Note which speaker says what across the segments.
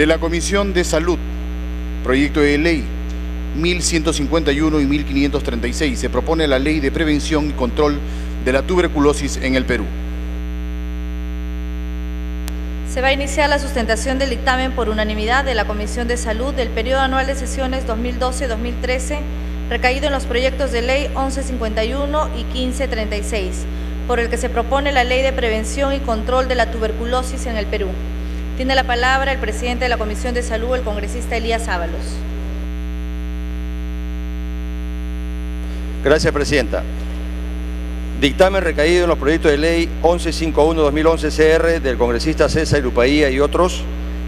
Speaker 1: De la Comisión de Salud, proyecto de ley 1151 y 1536, se propone la Ley de Prevención y Control de la Tuberculosis en el Perú.
Speaker 2: Se va a iniciar la sustentación del dictamen por unanimidad de la Comisión de Salud del periodo anual de sesiones 2012-2013, recaído en los proyectos de ley 1151 y 1536, por el que se propone la Ley de Prevención y Control de la Tuberculosis en el Perú. Tiene la palabra el presidente de la Comisión de Salud, el congresista Elías Ábalos.
Speaker 3: Gracias, presidenta. Dictamen recaído en los proyectos de ley 1151-2011 CR del congresista César Irupaía y otros,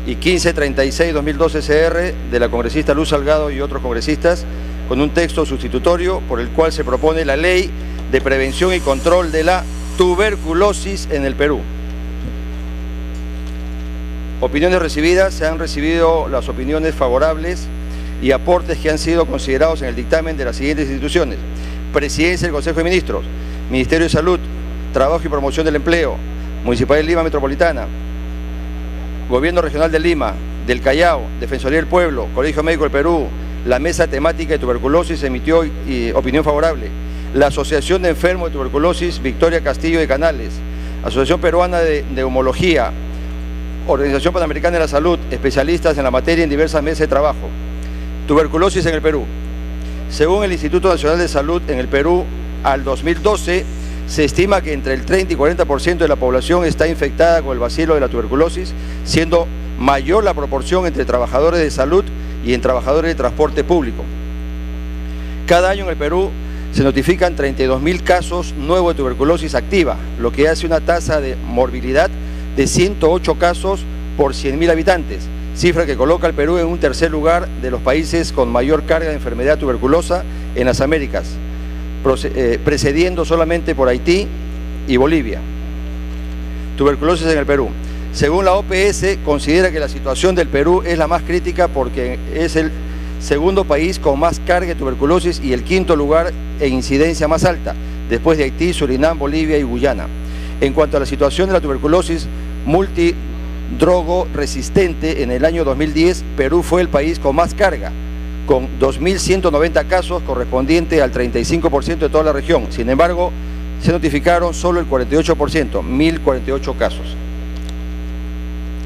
Speaker 3: y 1536-2012 CR de la congresista Luz Salgado y otros congresistas, con un texto sustitutorio por el cual se propone la Ley de Prevención y Control de la Tuberculosis en el Perú. Opiniones recibidas: se han recibido las opiniones favorables y aportes que han sido considerados en el dictamen de las siguientes instituciones: Presidencia del Consejo de Ministros, Ministerio de Salud, Trabajo y Promoción del Empleo, Municipalidad de Lima Metropolitana, Gobierno Regional de Lima, del Callao, Defensoría del Pueblo, Colegio Médico del Perú, la Mesa Temática de Tuberculosis emitió opinión favorable, la Asociación de Enfermos de Tuberculosis Victoria Castillo de Canales, Asociación Peruana de Neumología, Organización Panamericana de la Salud, especialistas en la materia en diversas mesas de trabajo. Tuberculosis en el Perú. Según el Instituto Nacional de Salud, en el Perú, al 2012, se estima que entre el 30 y 40% de la población está infectada con el bacilo de la tuberculosis, siendo mayor la proporción entre trabajadores de salud y en trabajadores de transporte público. Cada año en el Perú se notifican 32.000 casos nuevos de tuberculosis activa, lo que hace una tasa de morbilidad de 108 casos por 100.000 habitantes, cifra que coloca al Perú en un tercer lugar de los países con mayor carga de enfermedad tuberculosa en las Américas, precediendo solamente por Haití y Bolivia. Tuberculosis en el Perú. Según la OPS, considera que la situación del Perú es la más crítica porque es el segundo país con más carga de tuberculosis y el quinto lugar en incidencia más alta, después de Haití, Surinam, Bolivia y Guyana. En cuanto a la situación de la tuberculosis multidrogo resistente, en el año 2010, Perú fue el país con más carga, con 2.190 casos, correspondiente al 35% de toda la región. Sin embargo, se notificaron solo el 48%, 1.048 casos.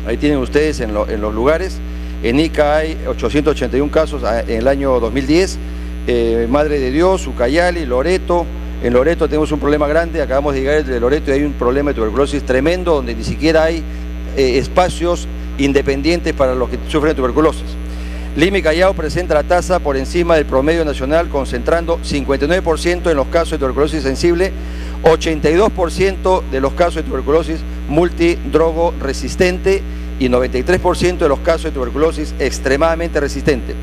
Speaker 3: Ahí tienen ustedes en los lugares. En Ica hay 881 casos en el año 2010, Madre de Dios, Ucayali, Loreto. En Loreto tenemos un problema grande, acabamos de llegar de Loreto y hay un problema de tuberculosis tremendo, donde ni siquiera hay espacios independientes para los que sufren tuberculosis. Lima y Callao presenta la tasa por encima del promedio nacional, concentrando 59% en los casos de tuberculosis sensible, 82% de los casos de tuberculosis multidrogo resistente y 93% de los casos de tuberculosis extremadamente resistente.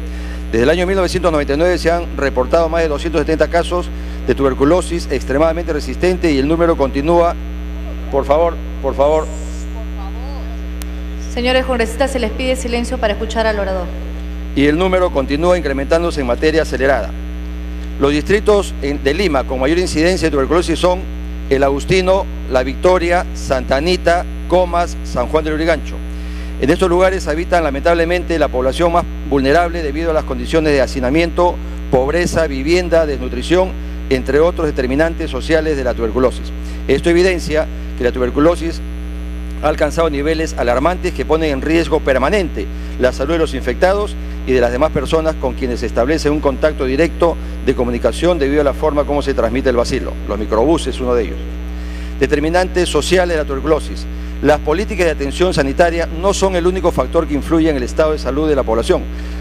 Speaker 3: Desde el año 1999 se han reportado más de 270 casos de tuberculosis extremadamente resistente y el número continúa. Por favor.
Speaker 2: Señores congresistas, se les pide silencio para escuchar al orador.
Speaker 3: Y el número continúa incrementándose en materia acelerada. Los distritos de Lima con mayor incidencia de tuberculosis son El Agustino, La Victoria, Santa Anita, Comas, San Juan del Lurigancho. En estos lugares habitan lamentablemente la población más vulnerable debido a las condiciones de hacinamiento, pobreza, vivienda, desnutrición, entre otros determinantes sociales de la tuberculosis. Esto evidencia que la tuberculosis ha alcanzado niveles alarmantes que ponen en riesgo permanente la salud de los infectados y de las demás personas con quienes se establece un contacto directo de comunicación debido a la forma como se transmite el bacilo. Los microbuses es uno de ellos. Determinantes sociales de la tuberculosis. Las políticas de atención sanitaria no son el único factor que influye en el estado de salud de la población,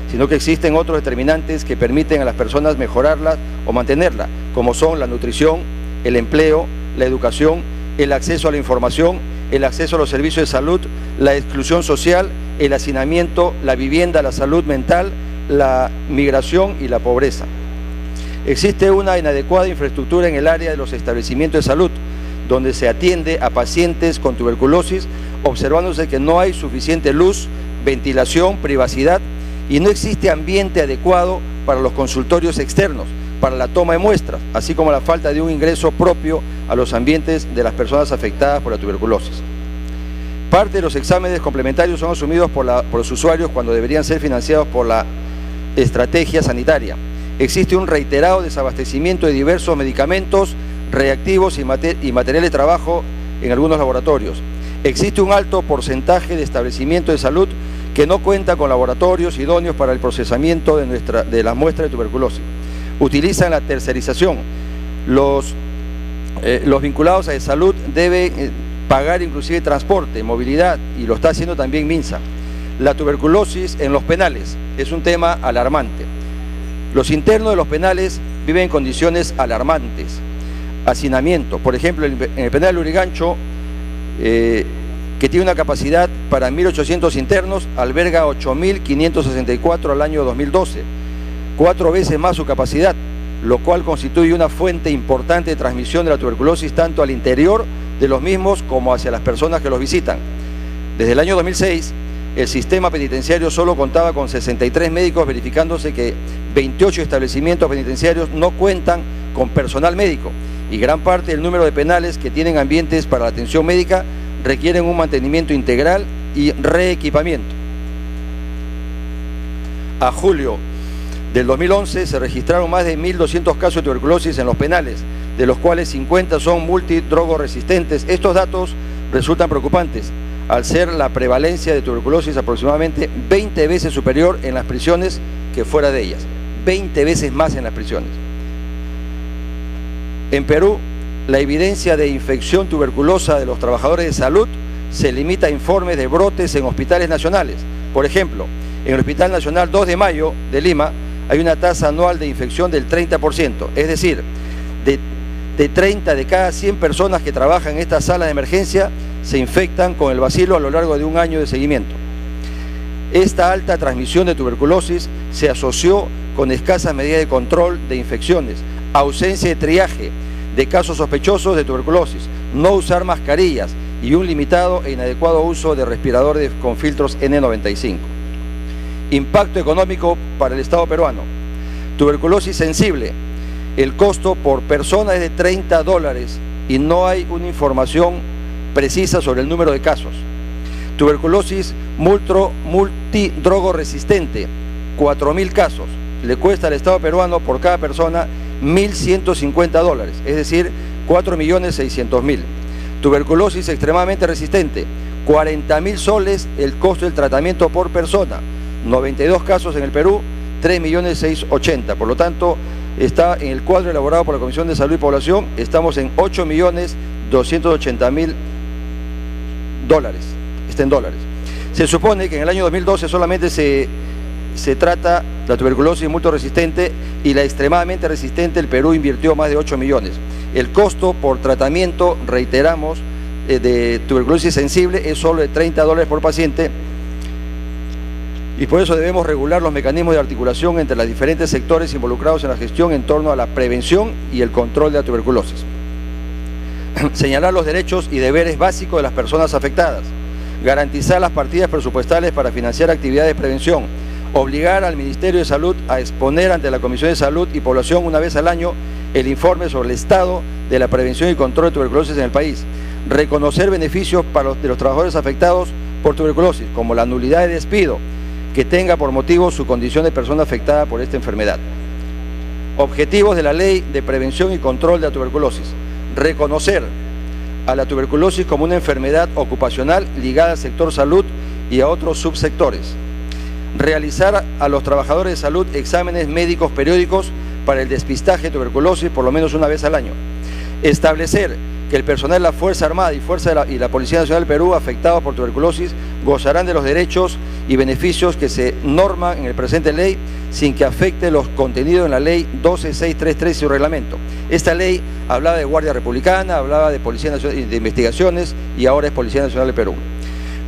Speaker 3: sino que existen otros determinantes que permiten a las personas mejorarla o mantenerla, como son la nutrición, el empleo, la educación, el acceso a la información, el acceso a los servicios de salud, la exclusión social, el hacinamiento, la vivienda, la salud mental, la migración y la pobreza. Existe una inadecuada infraestructura en el área de los establecimientos de salud, donde se atiende a pacientes con tuberculosis, observándose que no hay suficiente luz, ventilación, privacidad y no existe ambiente adecuado para los consultorios externos, para la toma de muestras, así como la falta de un ingreso propio a los ambientes de las personas afectadas por la tuberculosis. Parte de los exámenes complementarios son asumidos por los usuarios cuando deberían ser financiados por la estrategia sanitaria. Existe un reiterado desabastecimiento de diversos medicamentos, reactivos y material de trabajo en algunos laboratorios. Existe un alto porcentaje de establecimientos de salud que no cuentan con laboratorios idóneos para el procesamiento de las muestras de tuberculosis. Utilizan la tercerización. Los vinculados a salud deben pagar inclusive transporte, movilidad, y lo está haciendo también Minsa. La tuberculosis en los penales es un tema alarmante. Los internos de los penales viven en condiciones alarmantes. Hacinamiento, por ejemplo, en el penal de Lurigancho, que tiene una capacidad para 1.800 internos, alberga 8.564 al año 2012, 4 veces más su capacidad, lo cual constituye una fuente importante de transmisión de la tuberculosis tanto al interior de los mismos como hacia las personas que los visitan. Desde el año 2006, el sistema penitenciario solo contaba con 63 médicos, verificándose que 28 establecimientos penitenciarios no cuentan con personal médico y gran parte del número de penales que tienen ambientes para la atención médica requieren un mantenimiento integral y reequipamiento. A julio del 2011 se registraron más de 1.200 casos de tuberculosis en los penales, de los cuales 50 son multidrogoresistentes. Estos datos resultan preocupantes, al ser la prevalencia de tuberculosis aproximadamente 20 veces superior en las prisiones que fuera de ellas, 20 veces más en las prisiones. En Perú, la evidencia de infección tuberculosa de los trabajadores de salud se limita a informes de brotes en hospitales nacionales. Por ejemplo, en el Hospital Nacional 2 de Mayo de Lima hay una tasa anual de infección del 30%, es decir, de 30 de cada 100 personas que trabajan en esta sala de emergencia se infectan con el bacilo a lo largo de un año de seguimiento. Esta alta transmisión de tuberculosis se asoció con escasas medidas de control de infecciones, ausencia de triaje de casos sospechosos de tuberculosis, no usar mascarillas y un limitado e inadecuado uso de respiradores con filtros N95. Impacto económico para el Estado peruano. Tuberculosis sensible. El costo por persona es de $30 y no hay una información precisa sobre el número de casos. Tuberculosis multidrogoresistente, 4.000 casos. Le cuesta al Estado peruano por cada persona $1.150, es decir, 4.600.000. Tuberculosis extremadamente resistente, 40.000 soles el costo del tratamiento por persona. 92 casos en el Perú, 3.680.000. Por lo tanto, está en el cuadro elaborado por la Comisión de Salud y Población, estamos en $8.280.000. Está en dólares. Se supone que en el año 2012 solamente se trata la tuberculosis multiresistente y la extremadamente resistente. El Perú invirtió más de 8 millones. El costo por tratamiento, reiteramos, de tuberculosis sensible es solo de $30 por paciente, y por eso debemos regular los mecanismos de articulación entre los diferentes sectores involucrados en la gestión en torno a la prevención y el control de la tuberculosis. Señalar los derechos y deberes básicos de las personas afectadas, garantizar las partidas presupuestales para financiar actividades de prevención, obligar al Ministerio de Salud a exponer ante la Comisión de Salud y Población una vez al año el informe sobre el estado de la prevención y control de tuberculosis en el país, reconocer beneficios de los trabajadores afectados por tuberculosis, como la nulidad de despido que tenga por motivo su condición de persona afectada por esta enfermedad. Objetivos de la Ley de Prevención y Control de la Tuberculosis: reconocer a la tuberculosis como una enfermedad ocupacional ligada al sector salud y a otros subsectores. Realizar a los trabajadores de salud exámenes médicos periódicos para el despistaje de tuberculosis por lo menos una vez al año. Establecer que el personal de la Fuerza Armada y la Policía Nacional del Perú afectados por tuberculosis gozarán de los derechos y beneficios que se norman en el presente ley sin que afecte los contenidos en la ley 12633 y su reglamento. Esta ley hablaba de Guardia Republicana, hablaba de Policía Nacional de Investigaciones y ahora es Policía Nacional del Perú.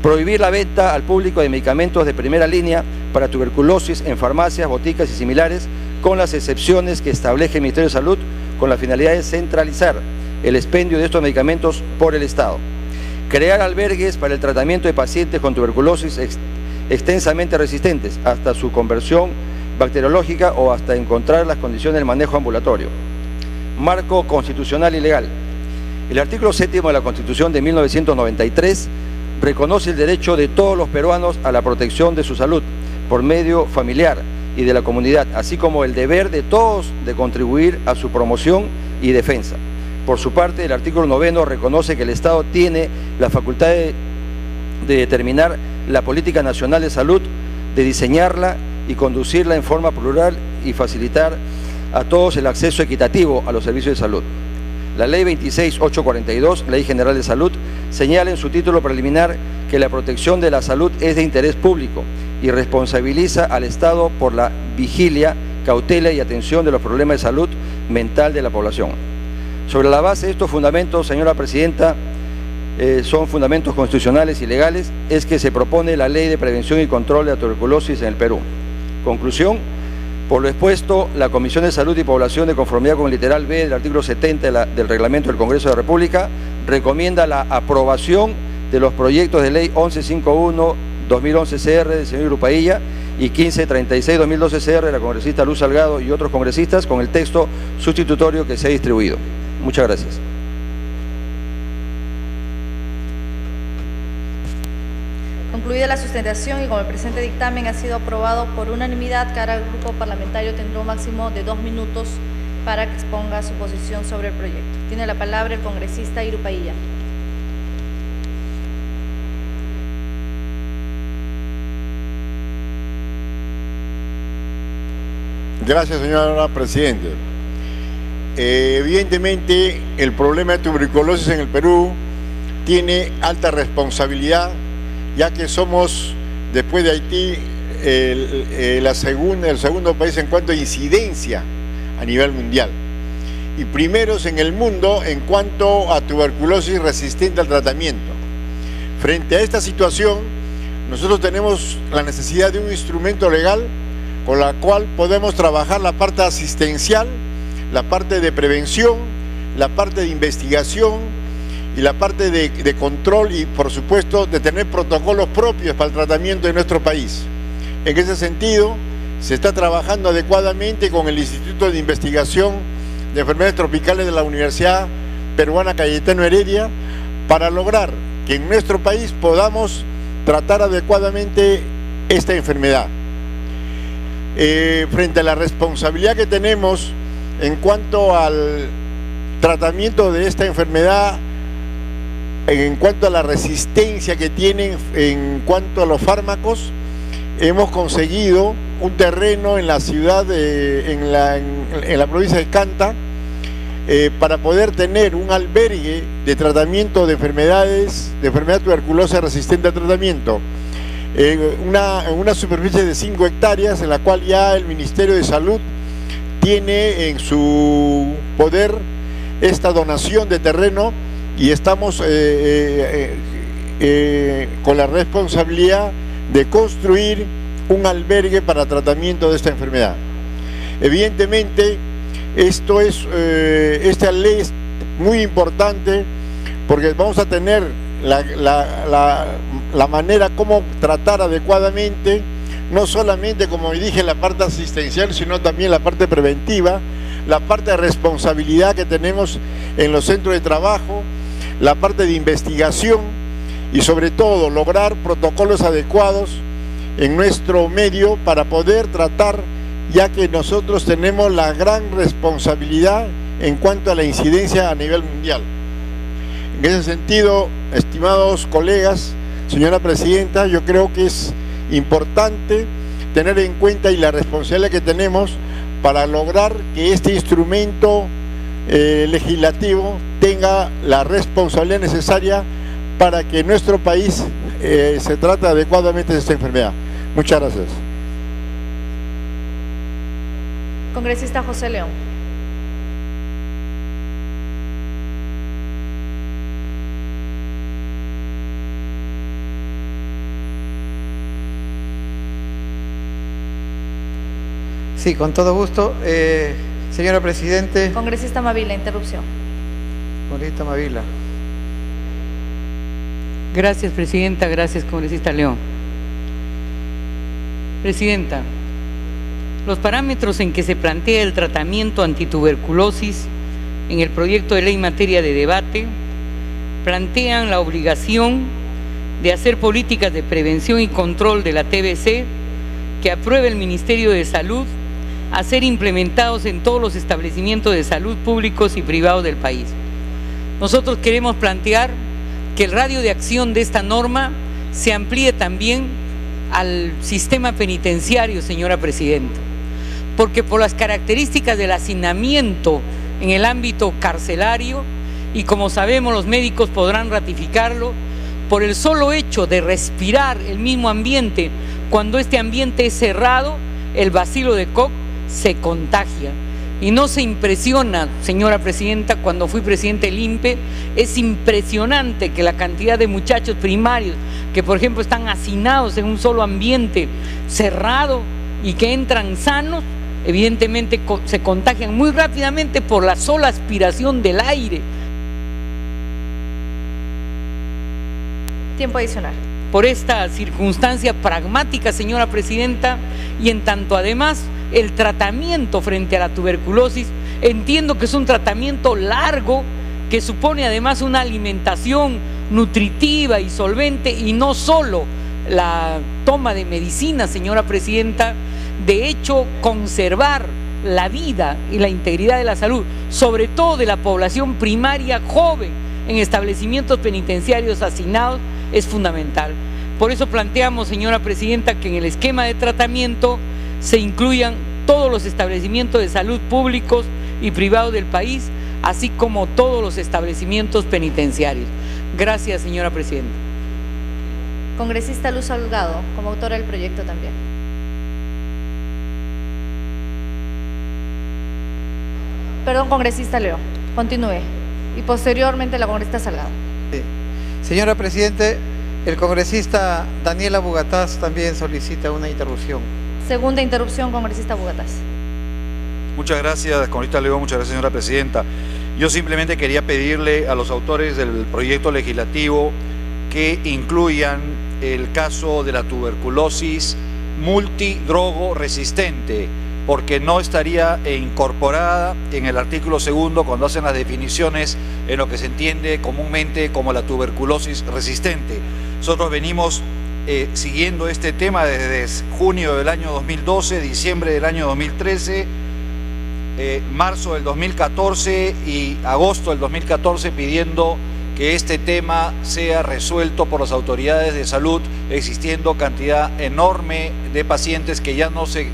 Speaker 3: Prohibir la venta al público de medicamentos de primera línea para tuberculosis en farmacias, boticas y similares, con las excepciones que establece el Ministerio de Salud, con la finalidad de centralizar el expendio de estos medicamentos por el Estado. Crear albergues para el tratamiento de pacientes con tuberculosis extensamente resistentes hasta su conversión bacteriológica o hasta encontrar las condiciones del manejo ambulatorio. Marco constitucional y legal. El artículo 7º de la Constitución de 1993 reconoce el derecho de todos los peruanos a la protección de su salud por medio familiar y de la comunidad, así como el deber de todos de contribuir a su promoción y defensa. Por su parte, el artículo 9 reconoce que el Estado tiene la facultad de determinar la política nacional de salud, de diseñarla y conducirla en forma plural y facilitar a todos el acceso equitativo a los servicios de salud. La Ley 26.842, Ley General de Salud, señala en su título preliminar que la protección de la salud es de interés público y responsabiliza al Estado por la vigilia, cautela y atención de los problemas de salud mental de la población. Sobre la base de estos fundamentos, señora Presidenta, son fundamentos constitucionales y legales, es que se propone la Ley de Prevención y Control de la Tuberculosis en el Perú. Conclusión: por lo expuesto, la Comisión de Salud y Población, de conformidad con el literal B del artículo 70 del Reglamento del Congreso de la República, recomienda la aprobación de los proyectos de Ley 1151-2011 CR del señor Irupailla y 1536-2012 CR de la congresista Luz Salgado y otros congresistas, con el texto sustitutorio que se ha distribuido. Muchas gracias.
Speaker 2: Concluida la sustentación y como el presente dictamen ha sido aprobado por unanimidad, cada grupo parlamentario tendrá un máximo de 2 minutos para que exponga su posición sobre el proyecto. Tiene la palabra el congresista Irupailla.
Speaker 4: Gracias, señora Presidenta. Evidentemente, el problema de tuberculosis en el Perú tiene alta responsabilidad, ya que somos, después de Haití, el segundo país en cuanto a incidencia a nivel mundial. Y primeros en el mundo en cuanto a tuberculosis resistente al tratamiento. Frente a esta situación, nosotros tenemos la necesidad de un instrumento legal con la cual podemos trabajar la parte asistencial, la parte de prevención, la parte de investigación y la parte de control y, por supuesto, de tener protocolos propios para el tratamiento de nuestro país. En ese sentido, se está trabajando adecuadamente con el Instituto de Investigación de Enfermedades Tropicales de la Universidad Peruana Cayetano Heredia para lograr que en nuestro país podamos tratar adecuadamente esta enfermedad. Frente a la responsabilidad que tenemos en cuanto al tratamiento de esta enfermedad, en cuanto a la resistencia que tienen en cuanto a los fármacos, hemos conseguido un terreno en la ciudad, en la provincia de Canta, para poder tener un albergue de tratamiento de enfermedad tuberculosa resistente al tratamiento. Una superficie de 5 hectáreas en la cual ya el Ministerio de Salud tiene en su poder esta donación de terreno y estamos con la responsabilidad de construir un albergue para tratamiento de esta enfermedad. Evidentemente, esta ley es muy importante porque vamos a tener la manera como tratar adecuadamente, no solamente, como dije, la parte asistencial, sino también la parte preventiva, la parte de responsabilidad que tenemos en los centros de trabajo, la parte de investigación y sobre todo lograr protocolos adecuados en nuestro medio para poder tratar, ya que nosotros tenemos la gran responsabilidad en cuanto a la incidencia a nivel mundial. En ese sentido, estimados colegas, señora Presidenta, yo creo que es importante tener en cuenta y la responsabilidad que tenemos para lograr que este instrumento legislativo tenga la responsabilidad necesaria para que nuestro país se trate adecuadamente de esta enfermedad. Muchas gracias.
Speaker 2: Congresista José León.
Speaker 5: Sí, con todo gusto. Señora Presidente.
Speaker 2: Congresista Mavila, interrupción.
Speaker 5: Congresista Mavila.
Speaker 6: Gracias, Presidenta. Gracias, Congresista León. Presidenta, los parámetros en que se plantea el tratamiento antituberculosis en el proyecto de ley en materia de debate plantean la obligación de hacer políticas de prevención y control de la TBC que apruebe el Ministerio de Salud a ser implementados en todos los establecimientos de salud públicos y privados del país. Nosotros queremos plantear que el radio de acción de esta norma se amplíe también al sistema penitenciario, señora Presidenta, porque por las características del hacinamiento en el ámbito carcelario, y como sabemos los médicos podrán ratificarlo, por el solo hecho de respirar el mismo ambiente, cuando este ambiente es cerrado, el bacilo de Koch se contagia. Y no se impresiona, señora Presidenta, cuando fui presidente del INPE, es impresionante que la cantidad de muchachos primarios que, por ejemplo, están hacinados en un solo ambiente cerrado y que entran sanos, evidentemente se contagian muy rápidamente por la sola aspiración del aire.
Speaker 2: Tiempo adicional.
Speaker 6: Por esta circunstancia pragmática, señora Presidenta, y en tanto además el tratamiento frente a la tuberculosis, entiendo que es un tratamiento largo que supone además una alimentación nutritiva y solvente y no solo la toma de medicina, señora Presidenta. De hecho, conservar la vida y la integridad de la salud, sobre todo de la población primaria joven en establecimientos penitenciarios hacinados, es fundamental. Por eso planteamos, señora Presidenta, que en el esquema de tratamiento se incluyan todos los establecimientos de salud públicos y privados del país, así como todos los establecimientos penitenciarios. Gracias, señora Presidenta.
Speaker 2: Congresista Luz Salgado, como autora del proyecto también. Perdón, congresista Leo, continúe. Y posteriormente la congresista Salgado.
Speaker 5: Sí. Señora Presidente, el congresista Daniela Bugatás también solicita una interrupción.
Speaker 2: Segunda interrupción, congresista Bugatás.
Speaker 7: Muchas gracias, congresista Leo, muchas gracias, señora Presidenta. Yo simplemente quería pedirle a los autores del proyecto legislativo que incluyan el caso de la tuberculosis multidrogo resistente, porque no estaría incorporada en el artículo 2 cuando hacen las definiciones en lo que se entiende comúnmente como la tuberculosis resistente. Nosotros venimos siguiendo este tema desde junio del año 2012, diciembre del año 2013, marzo del 2014 y agosto del 2014 pidiendo que este tema sea resuelto por las autoridades de salud, existiendo cantidad enorme de pacientes que ya no se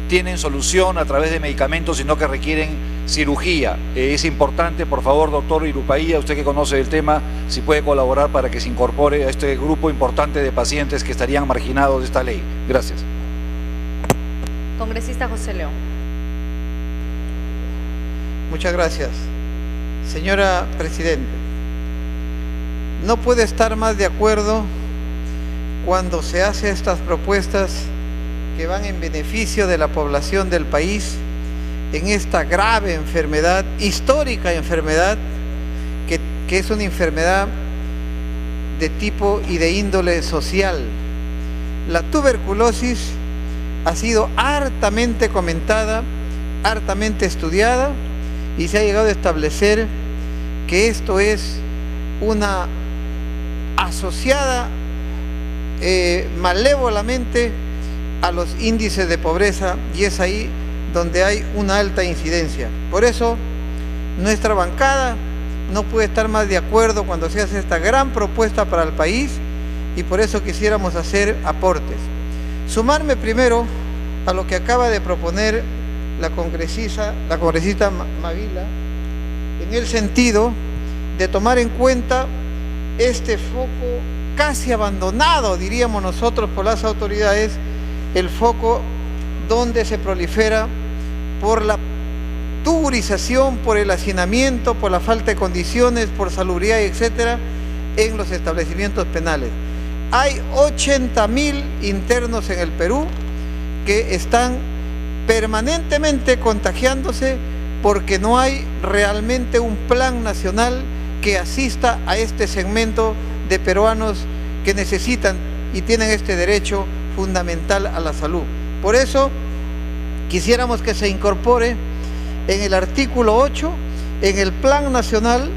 Speaker 7: tienen solución a través de medicamentos, sino que requieren cirugía. Es importante, por favor, doctor Irupaía, usted que conoce el tema, si puede colaborar para que se incorpore a este grupo importante de pacientes que estarían marginados de esta ley. Gracias.
Speaker 2: Congresista José León.
Speaker 5: Muchas gracias. Señora Presidenta, no puede estar más de acuerdo cuando se hace estas propuestas que van en beneficio de la población del país en esta grave enfermedad, histórica enfermedad, que es una enfermedad de tipo y de índole social. La tuberculosis ha sido hartamente comentada, hartamente estudiada, y se ha llegado a establecer que esto es una asociada malévolamente a los índices de pobreza, y es ahí donde hay una alta incidencia. Por eso nuestra bancada no puede estar más de acuerdo cuando se hace esta gran propuesta para el país, y por eso quisiéramos hacer aportes. Sumarme primero a lo que acaba de proponer la congresista Mavila, en el sentido de tomar en cuenta este foco casi abandonado, diríamos nosotros, por las autoridades, el foco donde se prolifera por la tuburización, por el hacinamiento, por la falta de condiciones, por salubridad, etcétera, en los establecimientos penales. Hay 80.000 internos en el Perú que están permanentemente contagiándose porque no hay realmente un plan nacional que asista a este segmento de peruanos que necesitan y tienen este derecho fundamental a la salud. Por eso quisiéramos que se incorpore en el artículo 8, en el Plan Nacional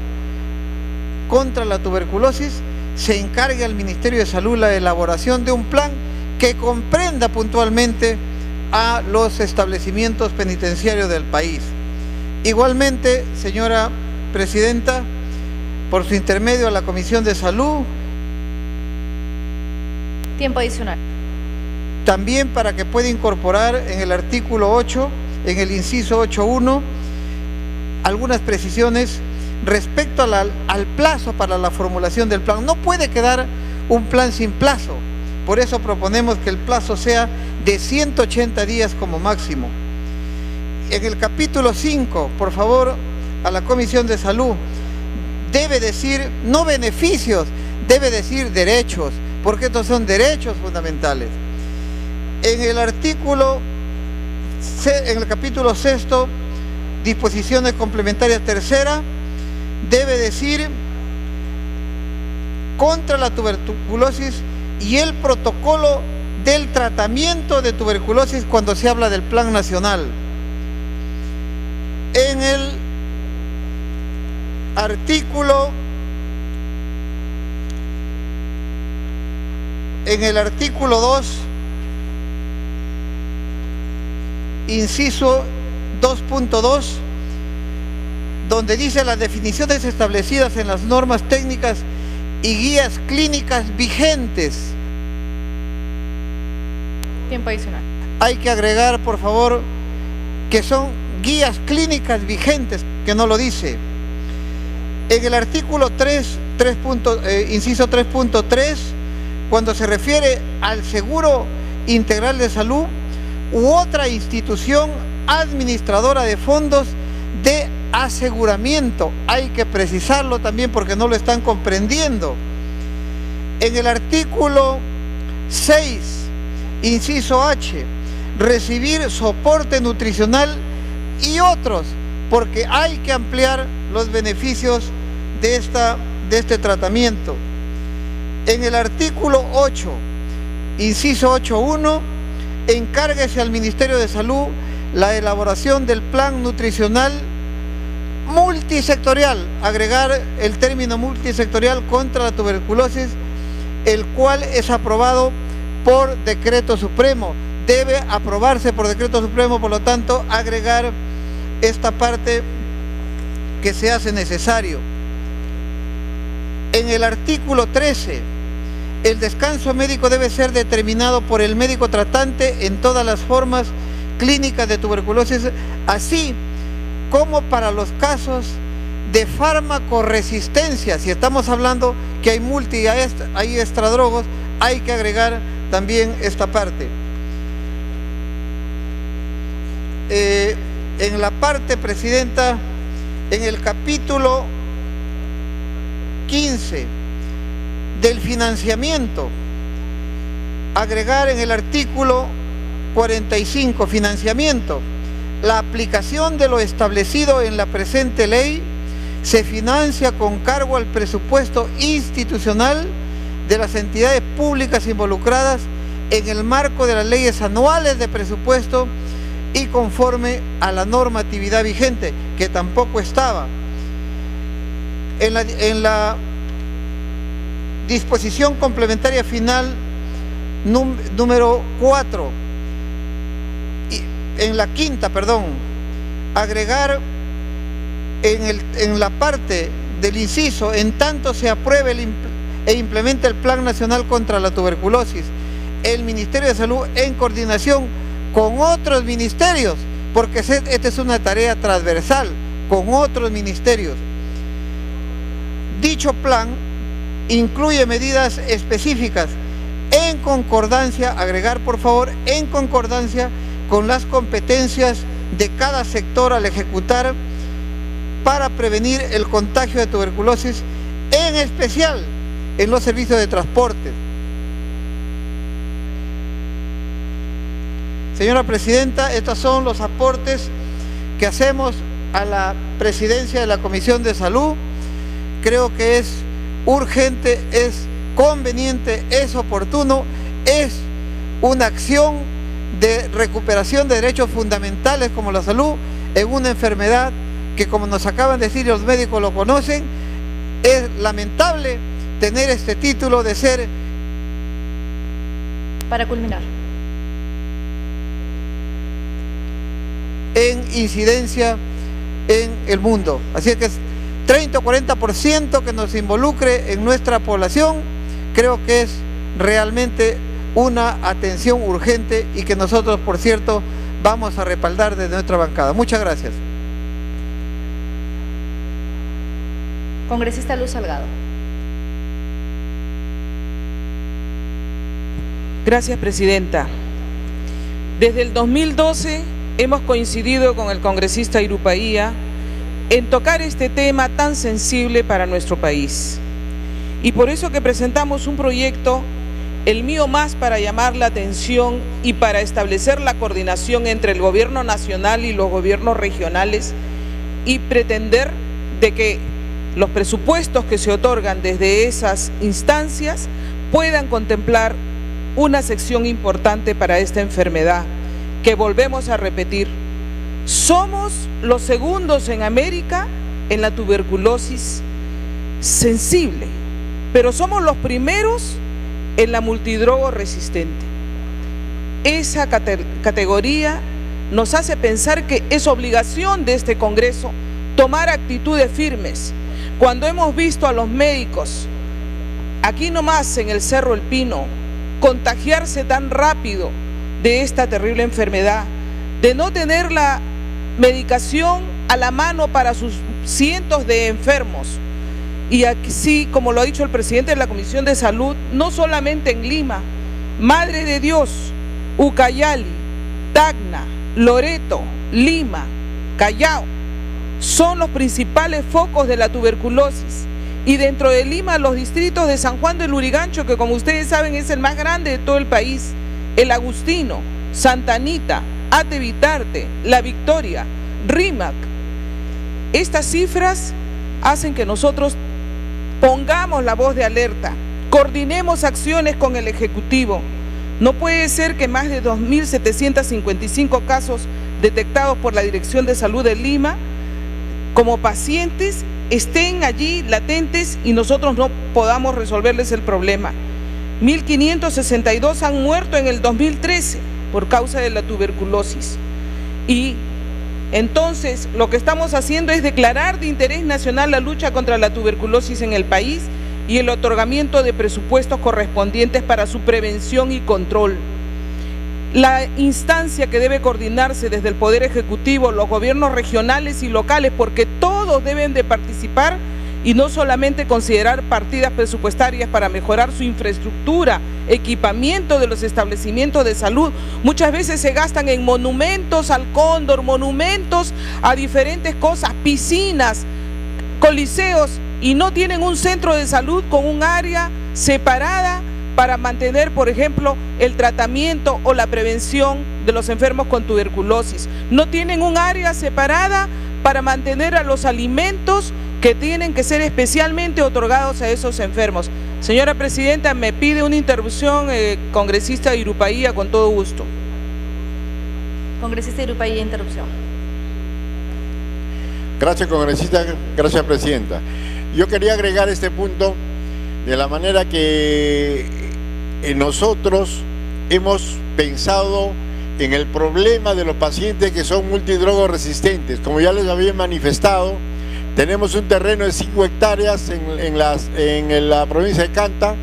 Speaker 5: contra la Tuberculosis, se encargue al Ministerio de Salud la elaboración de un plan que comprenda puntualmente a los establecimientos penitenciarios del país. Igualmente, señora Presidenta, por su intermedio a la Comisión de Salud,
Speaker 2: Tiempo adicional.
Speaker 5: también para que pueda incorporar en el artículo 8, en el inciso 8.1, algunas precisiones respecto al plazo para la formulación del plan. No puede quedar un plan sin plazo, por eso proponemos que el plazo sea de 180 días como máximo. En el capítulo 5, por favor, a la Comisión de Salud, debe decir no beneficios, debe decir derechos, porque estos son derechos fundamentales. En el capítulo 6, disposiciones complementarias tercera, debe decir contra la tuberculosis y el protocolo del tratamiento de tuberculosis cuando se habla del plan nacional. En el artículo 2, inciso 2.2, donde dice las definiciones establecidas en las normas técnicas y guías clínicas vigentes.
Speaker 2: Tiempo adicional.
Speaker 5: Hay que agregar, por favor, que son guías clínicas vigentes, que no lo dice. En el artículo 3, inciso 3.3, cuando se refiere al seguro integral de salud u otra institución administradora de fondos de aseguramiento, hay que precisarlo también porque no lo están comprendiendo. En el artículo 6, inciso H, recibir soporte nutricional y otros, porque hay que ampliar los beneficios de este tratamiento. En el artículo 8, inciso 8.1, encárguese al Ministerio de Salud la elaboración del plan nutricional multisectorial, agregar el término multisectorial contra la tuberculosis, el cual es aprobado por decreto supremo. Debe aprobarse por decreto supremo, por lo tanto, agregar esta parte que se hace necesario. En el artículo 13, el descanso médico debe ser determinado por el médico tratante en todas las formas clínicas de tuberculosis, así como para los casos de farmacoresistencia. Si estamos hablando que hay extradrogos, hay que agregar también esta parte. En la parte, Presidenta, en el capítulo 15 del financiamiento, agregar en el artículo 45, financiamiento, la aplicación de lo establecido en la presente ley se financia con cargo al presupuesto institucional de las entidades públicas involucradas en el marco de las leyes anuales de presupuesto y conforme a la normatividad vigente, que tampoco estaba. En la disposición complementaria final número 4, en la quinta, agregar en la parte del inciso, en tanto se apruebe e implemente el Plan Nacional contra la Tuberculosis, el Ministerio de Salud en coordinación con otros ministerios, porque esta es una tarea transversal, con otros ministerios. Dicho plan incluye medidas específicas en concordancia, agregar por favor, en concordancia con las competencias de cada sector al ejecutar para prevenir el contagio de tuberculosis, en especial en los servicios de transporte. Señora Presidenta, estos son los aportes que hacemos a la presidencia de la Comisión de Salud. Creo que es urgente, es conveniente, es oportuno, es una acción de recuperación de derechos fundamentales como la salud en una enfermedad que, como nos acaban de decir, los médicos lo conocen. Es lamentable tener este título de ser...
Speaker 2: Para culminar.
Speaker 5: En incidencia en el mundo. Así es que es 30 o 40% que nos involucre en nuestra población, creo que es realmente una atención urgente y que nosotros, por cierto, vamos a respaldar desde nuestra bancada. Muchas gracias.
Speaker 2: Congresista Luz Salgado.
Speaker 8: Gracias, Presidenta. Desde el 2012 hemos coincidido con el congresista Irupaía en tocar este tema tan sensible para nuestro país. Y por eso que presentamos un proyecto, el mío más para llamar la atención y para establecer la coordinación entre el gobierno nacional y los gobiernos regionales y pretender de que los presupuestos que se otorgan desde esas instancias puedan contemplar una sección importante para esta enfermedad, que volvemos a repetir. Somos los segundos en América en la tuberculosis sensible, pero somos los primeros en la multidrogo resistente. Esa categoría nos hace pensar que es obligación de este Congreso tomar actitudes firmes. Cuando hemos visto a los médicos, aquí nomás en el Cerro El Pino, contagiarse tan rápido de esta terrible enfermedad, de no tener la medicación a la mano para sus cientos de enfermos. Y aquí sí, como lo ha dicho el presidente de la Comisión de Salud, no solamente en Lima, Madre de Dios, Ucayali, Tacna, Loreto, Lima, Callao, son los principales focos de la tuberculosis. Y dentro de Lima, los distritos de San Juan del Lurigancho, que como ustedes saben es el más grande de todo el país, El Agustino, Santa Anita, Atevitarte, La Victoria, Rímac. Estas cifras hacen que nosotros pongamos la voz de alerta, coordinemos acciones con el Ejecutivo. No puede ser que más de 2.755 casos detectados por la Dirección de Salud de Lima como pacientes estén allí latentes y nosotros no podamos resolverles el problema. 1.562 han muerto en el 2013 por causa de la tuberculosis. Y entonces lo que estamos haciendo es declarar de interés nacional la lucha contra la tuberculosis en el país y el otorgamiento de presupuestos correspondientes para su prevención y control. La instancia que debe coordinarse desde el Poder Ejecutivo, los gobiernos regionales y locales, porque todos deben de participar y no solamente considerar partidas presupuestarias para mejorar su infraestructura, equipamiento de los establecimientos de salud. Muchas veces se gastan en monumentos al cóndor, monumentos a diferentes cosas, piscinas, coliseos, y no tienen un centro de salud con un área separada para mantener, por ejemplo, el tratamiento o la prevención de los enfermos con tuberculosis. No tienen un área separada para mantener a los alimentos que tienen que ser especialmente otorgados a esos enfermos. Señora Presidenta, me pide una interrupción, congresista Irupaía, con todo gusto.
Speaker 2: Congresista Irupaía, interrupción.
Speaker 4: Gracias, congresista. Gracias, Presidenta. Yo quería agregar este punto de la manera que nosotros hemos pensado en el problema de los pacientes que son multidrogo resistentes. Como ya les había manifestado, tenemos un terreno de 5 hectáreas en la provincia de Canta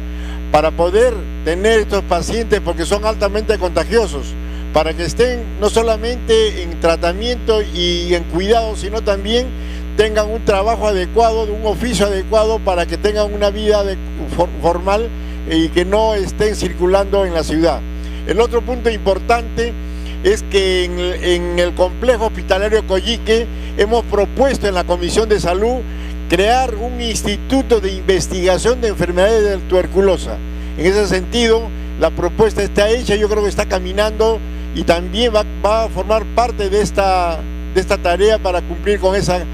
Speaker 4: para poder tener estos pacientes, porque son altamente contagiosos, para que estén no solamente en tratamiento y en cuidado, sino también tengan un trabajo adecuado, un oficio adecuado, para que tengan una vida formal y que no estén circulando en la ciudad. El otro punto importante es que en el complejo hospitalario Coyique hemos propuesto en la Comisión de Salud crear un instituto de investigación de enfermedades de tuberculosa. En ese sentido, la propuesta está hecha, yo creo que está caminando y también va a formar parte de esta tarea para cumplir con esa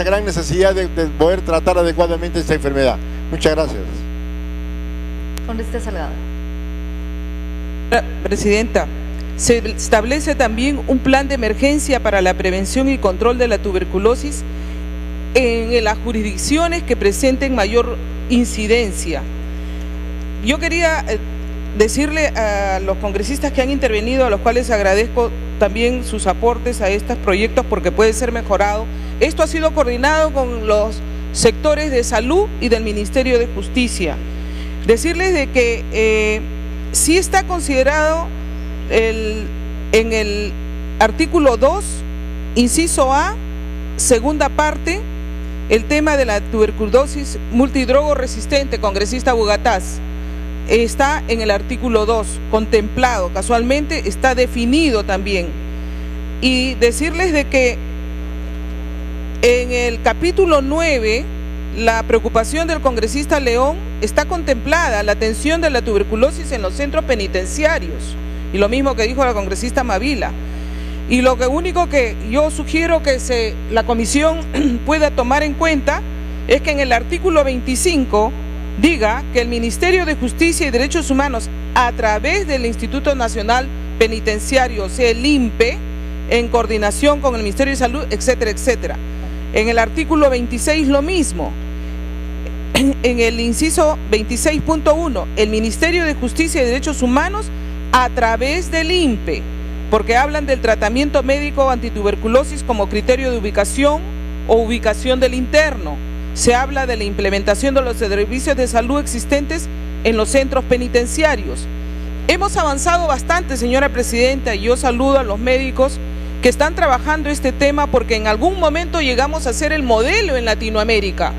Speaker 4: gran necesidad de poder tratar adecuadamente esta enfermedad. Muchas gracias.
Speaker 2: Congresista Salgado.
Speaker 8: Presidenta, se establece también un plan de emergencia para la prevención y control de la tuberculosis en las jurisdicciones que presenten mayor incidencia. Yo quería decirle a los congresistas que han intervenido, a los cuales agradezco también sus aportes a estos proyectos porque puede ser mejorado. Esto ha sido coordinado con los sectores de salud y del Ministerio de Justicia. Decirles de que sí está considerado en el artículo 2, inciso A, segunda parte, el tema de la tuberculosis multidrogo resistente, congresista Bugatás. Está en el artículo 2, contemplado, casualmente está definido también. Y decirles de que en el capítulo 9, la preocupación del congresista León está contemplada, la atención de la tuberculosis en los centros penitenciarios, y lo mismo que dijo la congresista Mavila. Y lo único que yo sugiero que la comisión pueda tomar en cuenta es que en el artículo 25 diga que el Ministerio de Justicia y Derechos Humanos, a través del Instituto Nacional Penitenciario, o sea, el INPE, en coordinación con el Ministerio de Salud, etcétera, etcétera. En el artículo 26 lo mismo. En el inciso 26.1, el Ministerio de Justicia y Derechos Humanos a través del INPE, porque hablan del tratamiento médico antituberculosis como criterio de ubicación o ubicación del interno. Se habla de la implementación de los servicios de salud existentes en los centros penitenciarios. Hemos avanzado bastante, señora presidenta, y yo saludo a los médicos que están trabajando este tema porque en algún momento llegamos a ser el modelo en Latinoamérica.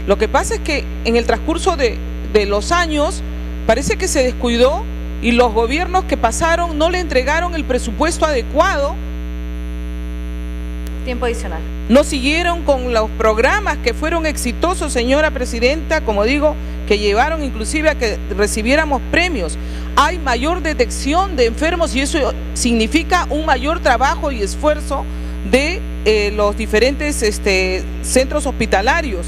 Speaker 8: Lo que pasa es que en el transcurso de los años parece que se descuidó y los gobiernos que pasaron no le entregaron el presupuesto adecuado.
Speaker 2: Tiempo adicional.
Speaker 8: No siguieron con los programas que fueron exitosos, señora presidenta, como digo, que llevaron inclusive a que recibiéramos premios. Hay mayor detección de enfermos y eso significa un mayor trabajo y esfuerzo de los diferentes centros hospitalarios.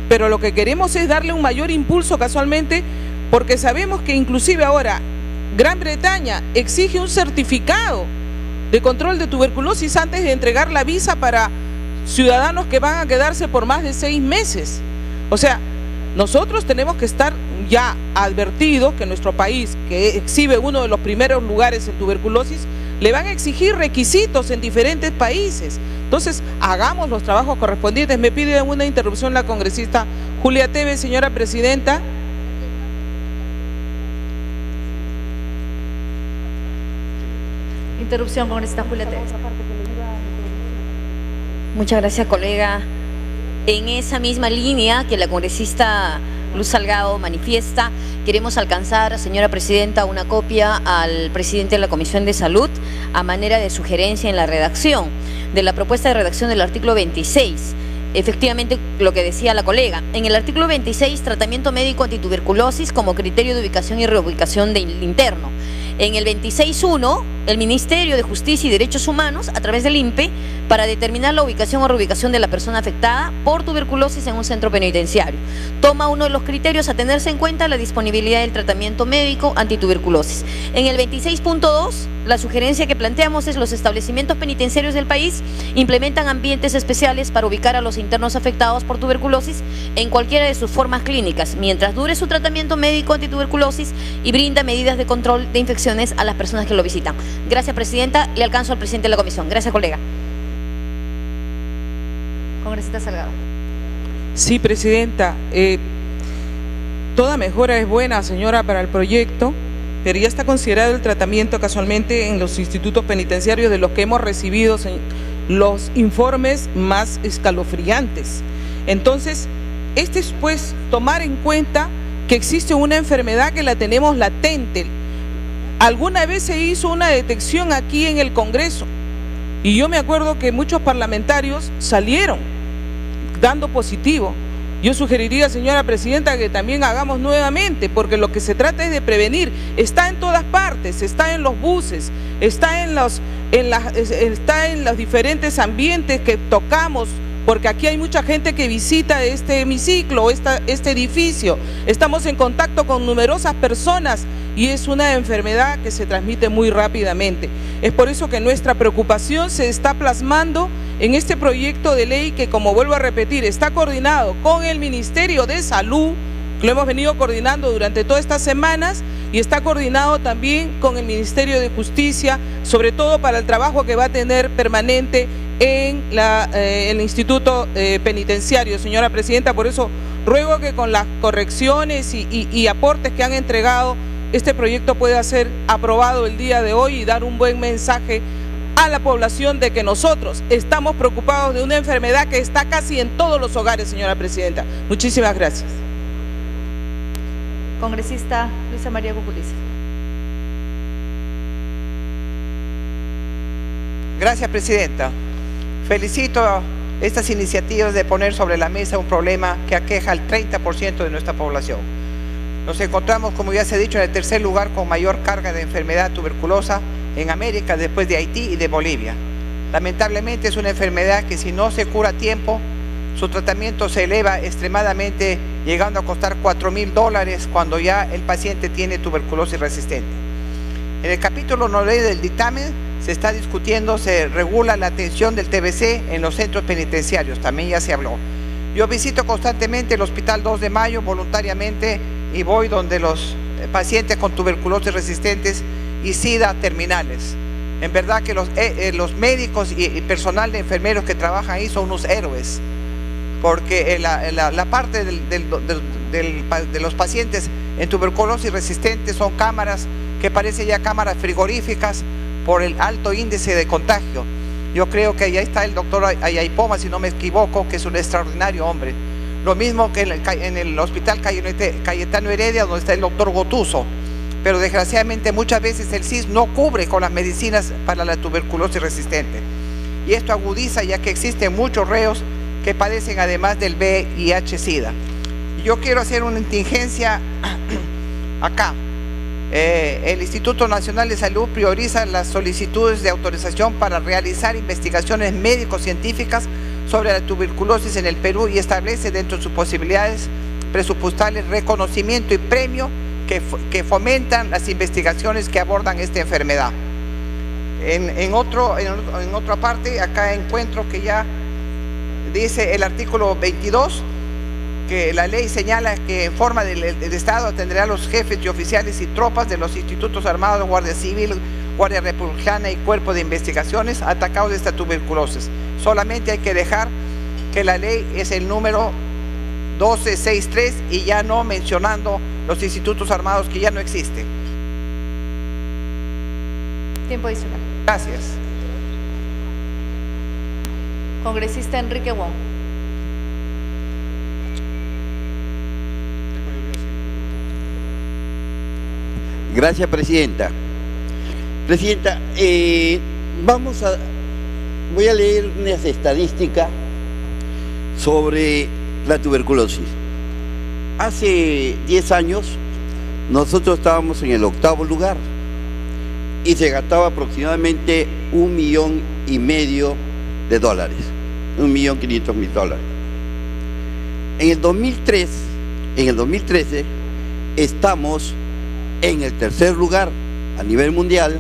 Speaker 8: Pero lo que queremos es darle un mayor impulso casualmente porque sabemos que inclusive ahora Gran Bretaña exige un certificado de control de tuberculosis antes de entregar la visa para ciudadanos que van a quedarse por más de 6 meses. O sea, nosotros tenemos que estar ya advertidos que nuestro país, que exhibe uno de los primeros lugares en tuberculosis, le van a exigir requisitos en diferentes países. Entonces, hagamos los trabajos correspondientes. Me pide una interrupción la congresista Julia Tevez, señora presidenta.
Speaker 2: Interrupción, congresista Julia Tevez.
Speaker 9: Muchas gracias, colega. En esa misma línea que la congresista Luz Salgado manifiesta, queremos alcanzar, señora presidenta, una copia al presidente de la Comisión de Salud a manera de sugerencia en la redacción de la propuesta de redacción del artículo 26. Efectivamente, lo que decía la colega, en el artículo 26, tratamiento médico antituberculosis como criterio de ubicación y reubicación del interno. En el 26.1, el Ministerio de Justicia y Derechos Humanos, a través del INPE, para determinar la ubicación o reubicación de la persona afectada por tuberculosis en un centro penitenciario. Toma uno de los criterios a tenerse en cuenta la disponibilidad del tratamiento médico antituberculosis. En el 26.2, la sugerencia que planteamos es los establecimientos penitenciarios del país implementan ambientes especiales para ubicar a los internos afectados por tuberculosis en cualquiera de sus formas clínicas, mientras dure su tratamiento médico antituberculosis y brinda medidas de control de infecciones a las personas que lo visitan. Gracias, presidenta. Le alcanzo al presidente de la comisión. Gracias, colega.
Speaker 2: Congresista Salgado.
Speaker 8: Sí, presidenta. Toda mejora es buena, señora, para el proyecto, pero ya está considerado el tratamiento casualmente en los institutos penitenciarios de los que hemos recibido los informes más escalofriantes. Entonces, es pues tomar en cuenta que existe una enfermedad que la tenemos latente. Alguna vez se hizo una detección aquí en el Congreso y yo me acuerdo que muchos parlamentarios salieron dando positivo. Yo sugeriría, señora presidenta, que también hagamos nuevamente, porque lo que se trata es de prevenir. Está en todas partes, está en los buses, está en los diferentes ambientes que tocamos, porque aquí hay mucha gente que visita este hemiciclo, este edificio. Estamos en contacto con numerosas personas y es una enfermedad que se transmite muy rápidamente. Es por eso que nuestra preocupación se está plasmando en este proyecto de ley que, como vuelvo a repetir, está coordinado con el Ministerio de Salud, que lo hemos venido coordinando durante todas estas semanas, y está coordinado también con el Ministerio de Justicia, sobre todo para el trabajo que va a tener permanente en el Instituto Penitenciario, señora Presidenta. Por eso ruego que con las correcciones y aportes que han entregado, este proyecto pueda ser aprobado el día de hoy y dar un buen mensaje a la población de que nosotros estamos preocupados de una enfermedad que está casi en todos los hogares, señora Presidenta. Muchísimas gracias.
Speaker 2: Congresista Luisa María Cuculiza.
Speaker 5: Gracias, Presidenta. Felicito estas iniciativas de poner sobre la mesa un problema que aqueja al 30% de nuestra población. Nos encontramos, como ya se ha dicho, en el tercer lugar con mayor carga de enfermedad tuberculosa en América, después de Haití y de Bolivia. Lamentablemente es una enfermedad que, si no se cura a tiempo, su tratamiento se eleva extremadamente, llegando a costar $4.000 cuando ya el paciente tiene tuberculosis resistente. En el capítulo 9 del dictamen se está discutiendo, se regula la atención del TBC en los centros penitenciarios, también ya se habló. Yo visito constantemente el Hospital 2 de Mayo voluntariamente y voy donde los pacientes con tuberculosis resistentes y SIDA terminales. En verdad que los médicos y personal de enfermeros que trabajan ahí son unos héroes, porque la parte de los pacientes en tuberculosis resistente son cámaras que parecen ya cámaras frigoríficas por el alto índice de contagio. Yo creo que ahí está el doctor Ayaipoma, si no me equivoco, que es un extraordinario hombre. Lo mismo que en el Hospital Cayetano Heredia, donde está el doctor Gotuso. Pero desgraciadamente muchas veces el CIS no cubre con las medicinas para la tuberculosis resistente. Y esto agudiza, ya que existen muchos reos que padecen además del VIH-Sida. Yo quiero hacer una contingencia acá. El Instituto Nacional de Salud prioriza las solicitudes de autorización para realizar investigaciones médico-científicas sobre la tuberculosis en el Perú y establece dentro de sus posibilidades presupuestales reconocimiento y premio que fomentan las investigaciones que abordan esta enfermedad. En otra parte, acá encuentro que ya dice el artículo 22, que la ley señala que en forma del Estado atenderá a los jefes y oficiales y tropas de los institutos armados, Guardia Civil, Guardia Republicana y Cuerpo de Investigaciones atacados de esta tuberculosis. Solamente hay que dejar que la ley es el número 1263 y ya no mencionando los institutos armados que ya no existen.
Speaker 2: Tiempo adicional.
Speaker 5: Gracias.
Speaker 2: Congresista Enrique Wong.
Speaker 10: Gracias, Presidenta. Presidenta, voy a leer unas estadísticas sobre la tuberculosis. Hace 10 años nosotros estábamos en el 8º lugar y se gastaba aproximadamente $1,5 millones de dólares, $1.500.000. En el 2013 estamos en el 3er lugar a nivel mundial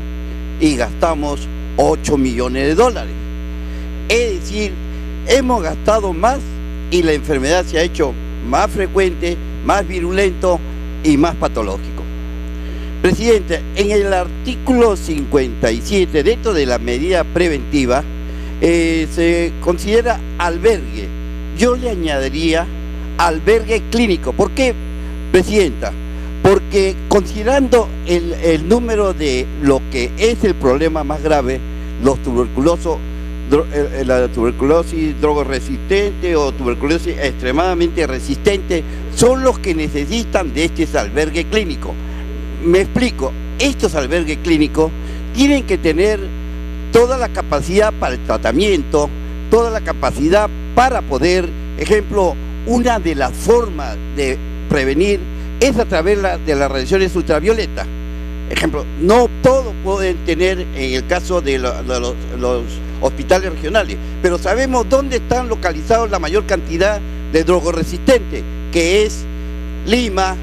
Speaker 10: y gastamos $8 millones de dólares. Es decir, hemos gastado más y la enfermedad se ha hecho más frecuente, más virulento y más patológico. Presidente, en el artículo 57, dentro de la medida preventiva, se considera albergue. Yo le añadiría albergue clínico. ¿Por qué, Presidenta? Porque considerando el número de lo que es el problema más grave, la tuberculosis drogoresistente o tuberculosis extremadamente resistente, son los que necesitan de este albergue clínico. Me explico, estos albergues clínicos tienen que tener toda la capacidad para el tratamiento, toda la capacidad para poder, ejemplo, una de las formas de prevenir es a través de las radiaciones ultravioletas. Ejemplo, no todos pueden tener en el caso de los hospitales regionales, pero sabemos dónde están localizados la mayor cantidad de drogoresistentes, que es Lima,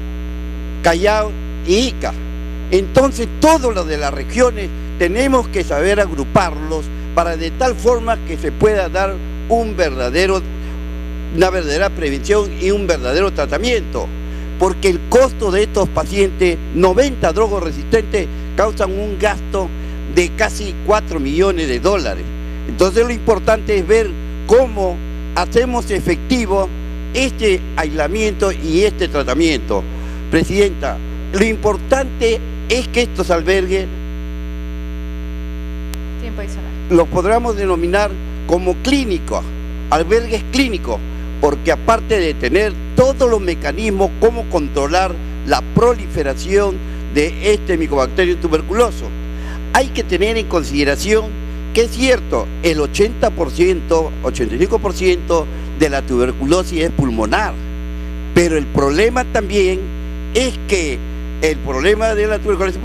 Speaker 10: Callao y Ica. Entonces, todos los de las regiones tenemos que saber agruparlos para de tal forma que se pueda dar una verdadera prevención y un verdadero tratamiento, porque el costo de estos pacientes, 90 drogoresistentes, causan un gasto de casi 4 millones de dólares. Entonces lo importante es ver cómo hacemos efectivo este aislamiento y este tratamiento. Presidenta, lo importante es que estos albergues los podamos denominar como clínicos, albergues clínicos, porque aparte de tener todos los mecanismos cómo controlar la proliferación de este micobacterio tuberculoso, hay que tener en consideración que es cierto, el 80%, 85% de la tuberculosis es pulmonar, pero el problema también es que el problema de la tuberculosis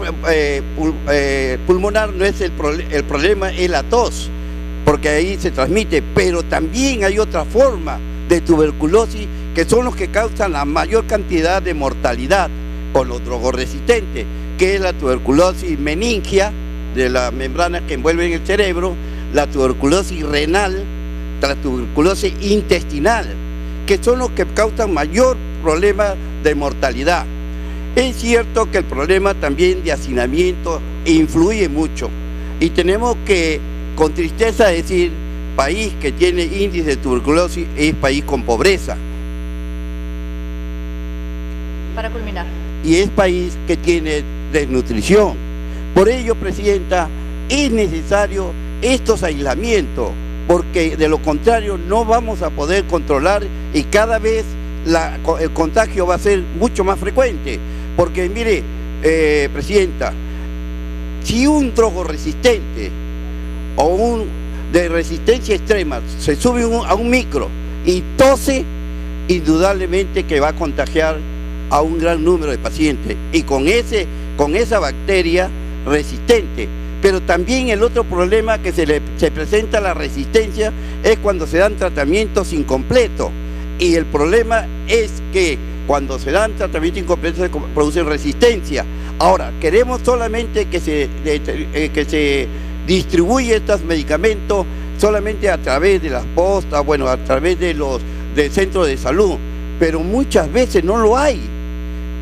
Speaker 10: pulmonar no es el problema, es la tos, porque ahí se transmite, pero también hay otra forma de tuberculosis que son los que causan la mayor cantidad de mortalidad con los drogoresistentes, que es la tuberculosis meningia, de las membranas que envuelven el cerebro, la tuberculosis renal, la tuberculosis intestinal, que son los que causan mayor problema de mortalidad. Es cierto que el problema también de hacinamiento influye mucho y tenemos que con tristeza decir, país que tiene índice de tuberculosis es país con pobreza.
Speaker 2: Para culminar.
Speaker 10: Y es país que tiene desnutrición. Por ello, Presidenta, es necesario estos aislamientos, porque de lo contrario no vamos a poder controlar y cada vez el contagio va a ser mucho más frecuente. Porque mire, Presidenta, si un drogoresistente o un de resistencia extrema se sube a un micro y tose, indudablemente que va a contagiar a un gran número de pacientes y con esa bacteria resistente. Pero también el otro problema que se presenta a la resistencia es cuando se dan tratamientos incompletos, y el problema es que cuando se dan tratamientos incompletos se produce resistencia. Ahora, queremos solamente que se distribuya estos medicamentos solamente a través de las postas, bueno, a través de del centro de salud, pero muchas veces no lo hay.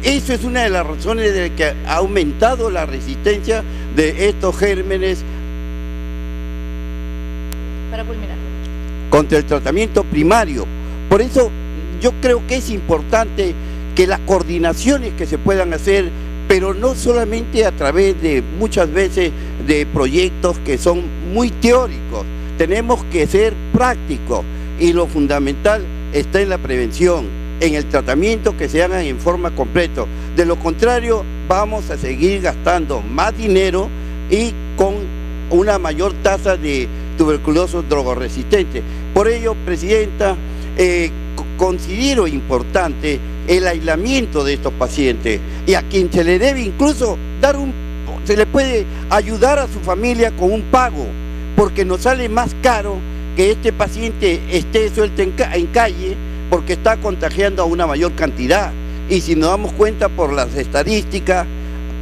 Speaker 10: Eso es una de las razones de que ha aumentado la resistencia de estos gérmenes
Speaker 2: para culminar
Speaker 10: contra el tratamiento primario. Por eso yo creo que es importante que las coordinaciones que se puedan hacer, pero no solamente a través de muchas veces de proyectos que son muy teóricos, tenemos que ser prácticos y lo fundamental está en la prevención, en el tratamiento que se hagan en forma completa. De lo contrario, vamos a seguir gastando más dinero y con una mayor tasa de tuberculosos drogoresistentes. Por ello, Presidenta, considero importante el aislamiento de estos pacientes y a quien se le debe incluso se le puede ayudar a su familia con un pago, porque nos sale más caro que este paciente esté suelto en calle porque está contagiando a una mayor cantidad. Y si nos damos cuenta por las estadísticas,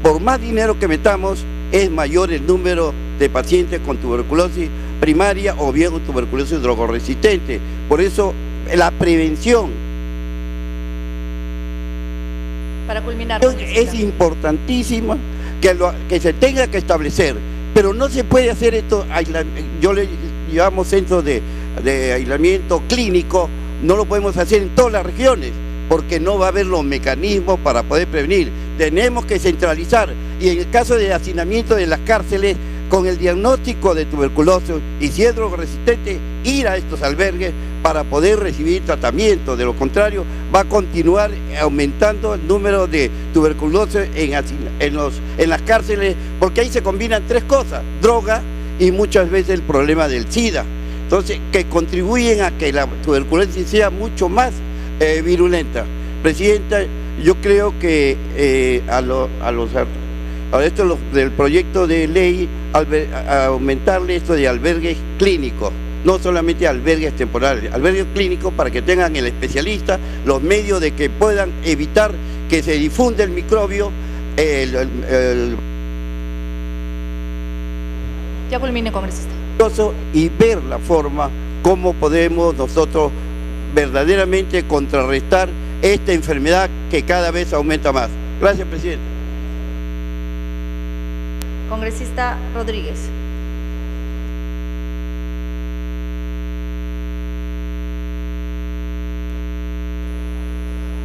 Speaker 10: por más dinero que metamos, es mayor el número de pacientes con tuberculosis primaria o bien con tuberculosis drogoresistente. Por eso, la prevención
Speaker 2: para culminar
Speaker 10: es importantísima que se tenga que establecer, pero no se puede hacer esto, yo le llamamos centros de aislamiento clínico, no lo podemos hacer en todas las regiones, porque no va a haber los mecanismos para poder prevenir. Tenemos que centralizar, y en el caso de hacinamiento de las cárceles, con el diagnóstico de tuberculosis y si es drogoresistente, ir a estos albergues para poder recibir tratamiento. De lo contrario, va a continuar aumentando el número de tuberculosis en las cárceles, porque ahí se combinan tres cosas: droga y muchas veces el problema del SIDA. Entonces, que contribuyen a que la tuberculosis sea mucho más virulenta. Presidenta, yo creo que a esto del proyecto de ley, aumentarle esto de albergues clínicos, no solamente albergues temporales, albergues clínicos para que tengan el especialista, los medios de que puedan evitar que se difunda el microbio.
Speaker 2: Ya culmine, congresista.
Speaker 10: y ver la forma cómo podemos nosotros verdaderamente contrarrestar esta enfermedad que cada vez aumenta más. Gracias, presidente.
Speaker 2: Congresista Rodríguez.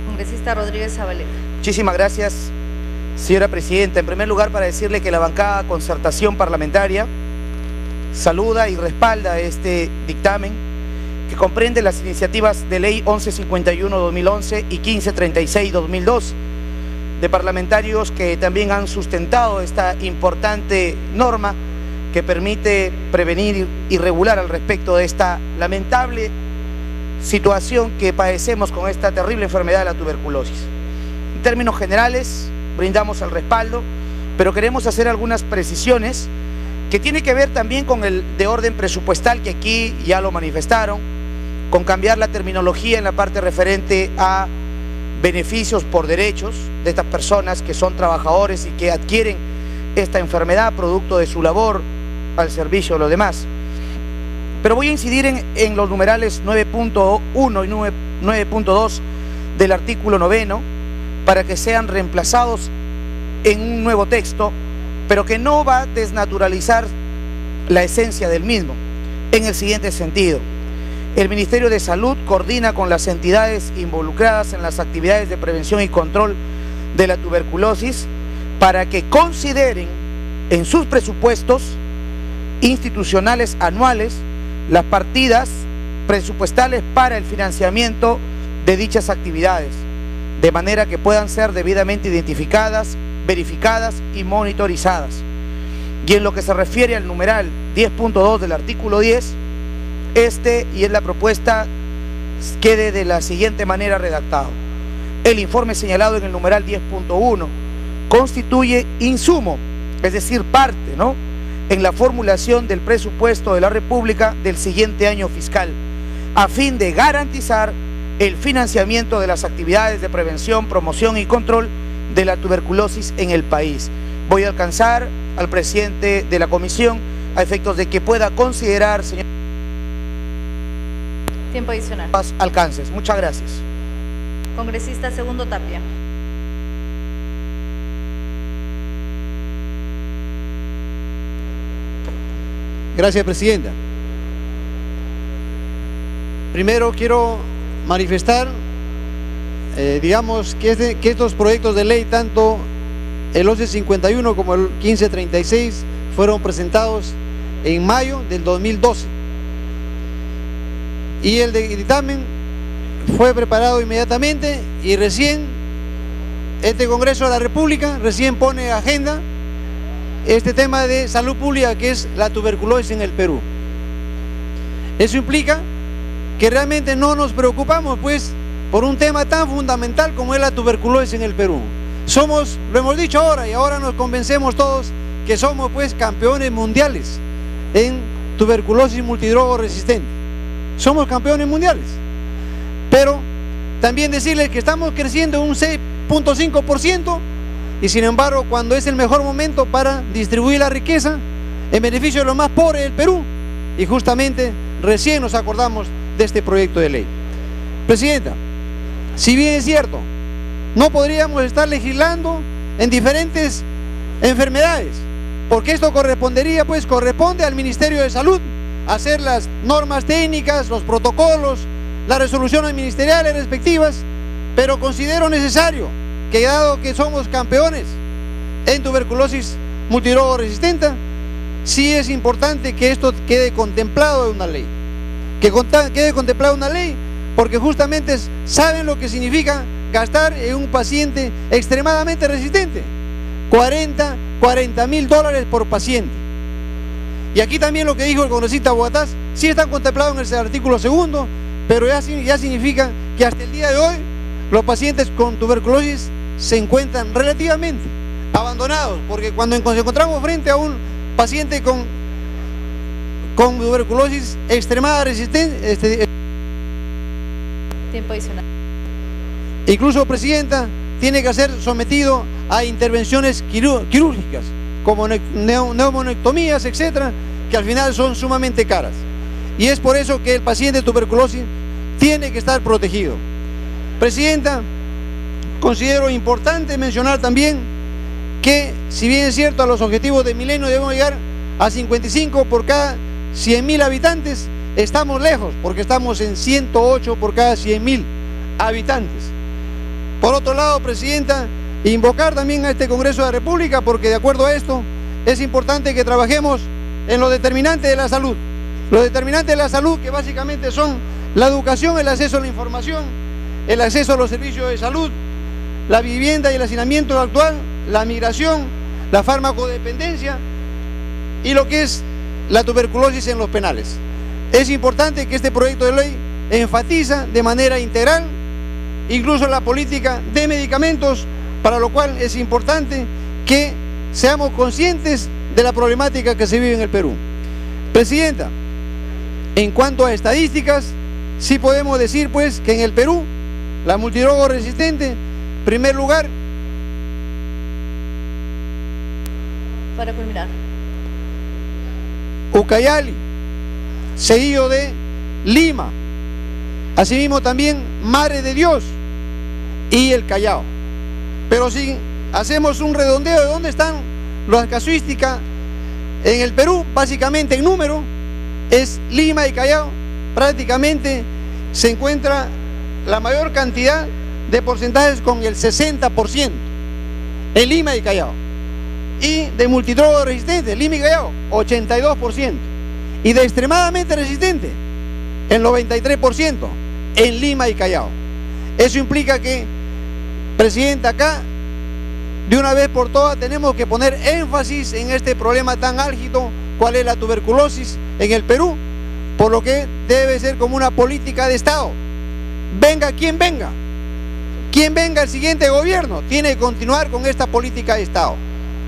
Speaker 2: Congresista Rodríguez Zabaleta.
Speaker 11: Muchísimas gracias, señora presidenta. En primer lugar, para decirle que la bancada Concertación Parlamentaria saluda y respalda este dictamen que comprende las iniciativas de ley 1151-2011 y 1536-2002 de parlamentarios que también han sustentado esta importante norma que permite prevenir y regular al respecto de esta lamentable situación que padecemos con esta terrible enfermedad de la tuberculosis. En términos generales, brindamos el respaldo, pero queremos hacer algunas precisiones que tiene que ver también con el de orden presupuestal, que aquí ya lo manifestaron, con cambiar la terminología en la parte referente a beneficios por derechos de estas personas que son trabajadores y que adquieren esta enfermedad producto de su labor al servicio de los demás. Pero voy a incidir en los numerales 9.1 y 9.2 del artículo 9 para que sean reemplazados en un nuevo texto, pero que no va a desnaturalizar la esencia del mismo, en el siguiente sentido. El Ministerio de Salud coordina con las entidades involucradas en las actividades de prevención y control de la tuberculosis para que consideren en sus presupuestos institucionales anuales las partidas presupuestales para el financiamiento de dichas actividades, de manera que puedan ser debidamente identificadas, verificadas y monitorizadas. Y en lo que se refiere al numeral 10.2 del artículo 10, y en la propuesta quede de la siguiente manera redactado. El informe señalado en el numeral 10.1 constituye insumo, es decir, parte, en la formulación del presupuesto de la República del siguiente año fiscal, a fin de garantizar el financiamiento de las actividades de prevención, promoción y control de la tuberculosis en el país. Voy a alcanzar al presidente de la comisión a efectos de que pueda considerar, señor,
Speaker 2: tiempo adicional.
Speaker 11: Alcances. Muchas gracias.
Speaker 2: Congresista Segundo Tapia.
Speaker 12: Gracias, presidenta. Primero quiero manifestar, digamos, que estos proyectos de ley, tanto el 1151 como el 1536, fueron presentados en mayo del 2012. Y el dictamen fue preparado inmediatamente y recién este Congreso de la República recién pone en agenda este tema de salud pública, que es la tuberculosis en el Perú. Eso implica que realmente no nos preocupamos pues por un tema tan fundamental como es la tuberculosis en el Perú. Lo hemos dicho ahora y ahora nos convencemos todos que somos pues campeones mundiales en tuberculosis multidrogo resistente. Somos campeones mundiales. Pero también decirles que estamos creciendo un 6.5% y sin embargo, cuando es el mejor momento para distribuir la riqueza en beneficio de los más pobres del Perú, y justamente recién nos acordamos de este proyecto de ley. Presidenta, si bien es cierto, no podríamos estar legislando en diferentes enfermedades, porque esto corresponde al Ministerio de Salud hacer las normas técnicas, los protocolos, las resoluciones ministeriales respectivas, pero considero necesario que, dado que somos campeones en tuberculosis multidrogo resistente, sí es importante que esto quede contemplado en una ley. Quede contemplado en una ley, porque justamente saben lo que significa gastar en un paciente extremadamente resistente. $40,000 por paciente. Y aquí también lo que dijo el congresista Bogatás, sí están contemplados en el artículo 2, pero ya significa que hasta el día de hoy los pacientes con tuberculosis se encuentran relativamente abandonados, porque cuando nos encontramos frente a un paciente con tuberculosis extremada resistente,
Speaker 2: tiempo adicional.
Speaker 12: Incluso, presidenta, tiene que ser sometido a intervenciones quirúrgicas, como neumonectomías, etcétera, que al final son sumamente caras. Y es por eso que el paciente de tuberculosis tiene que estar protegido. Presidenta, considero importante mencionar también que, si bien es cierto, a los objetivos de milenio debemos llegar a 55 por cada 100.000 habitantes, estamos lejos, porque estamos en 108 por cada 100.000 habitantes. Por otro lado, Presidenta, invocar también a este Congreso de la República, porque de acuerdo a esto, es importante que trabajemos en los determinantes de la salud. Los determinantes de la salud, que básicamente son la educación, el acceso a la información, el acceso a los servicios de salud, la vivienda y el hacinamiento actual, la migración, la farmacodependencia y lo que es la tuberculosis en los penales. Es importante que este proyecto de ley enfatiza de manera integral incluso la política de medicamentos, para lo cual es importante que seamos conscientes de la problemática que se vive en el Perú. Presidenta, en cuanto a estadísticas, sí podemos decir pues que en el Perú la multidrogo resistente, en primer lugar.
Speaker 2: Para culminar.
Speaker 12: Ucayali, seguido de Lima, asimismo también Madre de Dios y el Callao. Pero si hacemos un redondeo de dónde están las casuísticas en el Perú, básicamente en número, es Lima y Callao, prácticamente se encuentra la mayor cantidad de porcentajes con el 60% en Lima y Callao. Y de multidrogo resistente, Lima y Callao, 82%. Y de extremadamente resistente, el 93% en Lima y Callao. Eso implica que, Presidenta, acá, de una vez por todas, tenemos que poner énfasis en este problema tan álgido, cuál es la tuberculosis en el Perú, por lo que debe ser como una política de Estado. Venga quien venga el siguiente gobierno, tiene que continuar con esta política de Estado,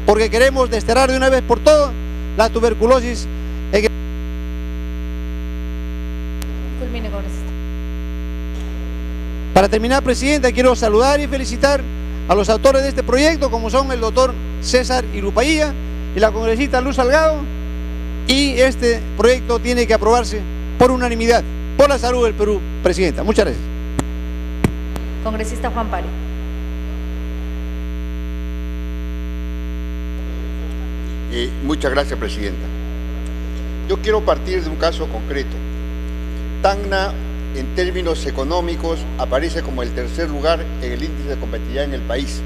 Speaker 12: porque queremos desterrar de una vez por todas la tuberculosis en el...
Speaker 2: Culmine, congresista.
Speaker 12: Para terminar, Presidenta, quiero saludar y felicitar a los autores de este proyecto, como son el doctor César Irupaía y la congresista Luz Salgado, y este proyecto tiene que aprobarse por unanimidad, por la salud del Perú, Presidenta. Muchas gracias.
Speaker 2: Congresista Juan Pari.
Speaker 13: Muchas gracias, Presidenta. Yo quiero partir de un caso concreto. Tacna, en términos económicos, aparece como el tercer lugar en el índice de competitividad en el país.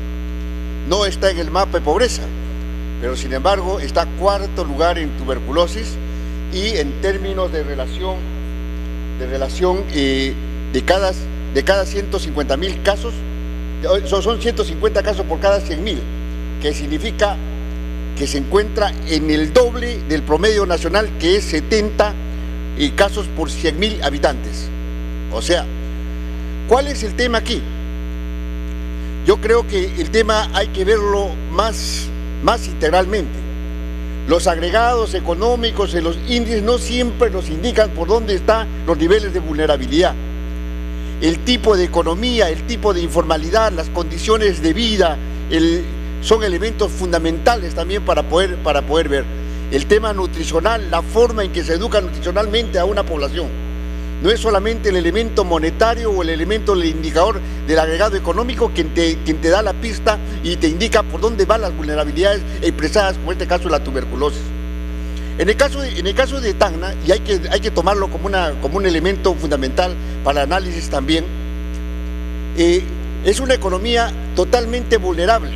Speaker 13: No está en el mapa de pobreza, pero sin embargo está cuarto lugar en tuberculosis, y en términos de relación de cada 150.000 casos, son 150 casos por cada 100.000, que significa que se encuentra en el doble del promedio nacional, que es 70 casos por 100.000 habitantes. O sea, ¿cuál es el tema aquí? Yo creo que el tema hay que verlo más integralmente. Los agregados económicos en los índices no siempre nos indican por dónde están los niveles de vulnerabilidad. El tipo de economía, el tipo de informalidad, las condiciones de vida, son elementos fundamentales también para poder ver. El tema nutricional, la forma en que se educa nutricionalmente a una población. No es solamente el elemento monetario o el elemento del indicador del agregado económico quien te da la pista y te indica por dónde van las vulnerabilidades expresadas, como en este caso la tuberculosis. En el caso de Tacna, y hay que tomarlo como un elemento fundamental para el análisis también, es una economía totalmente vulnerable,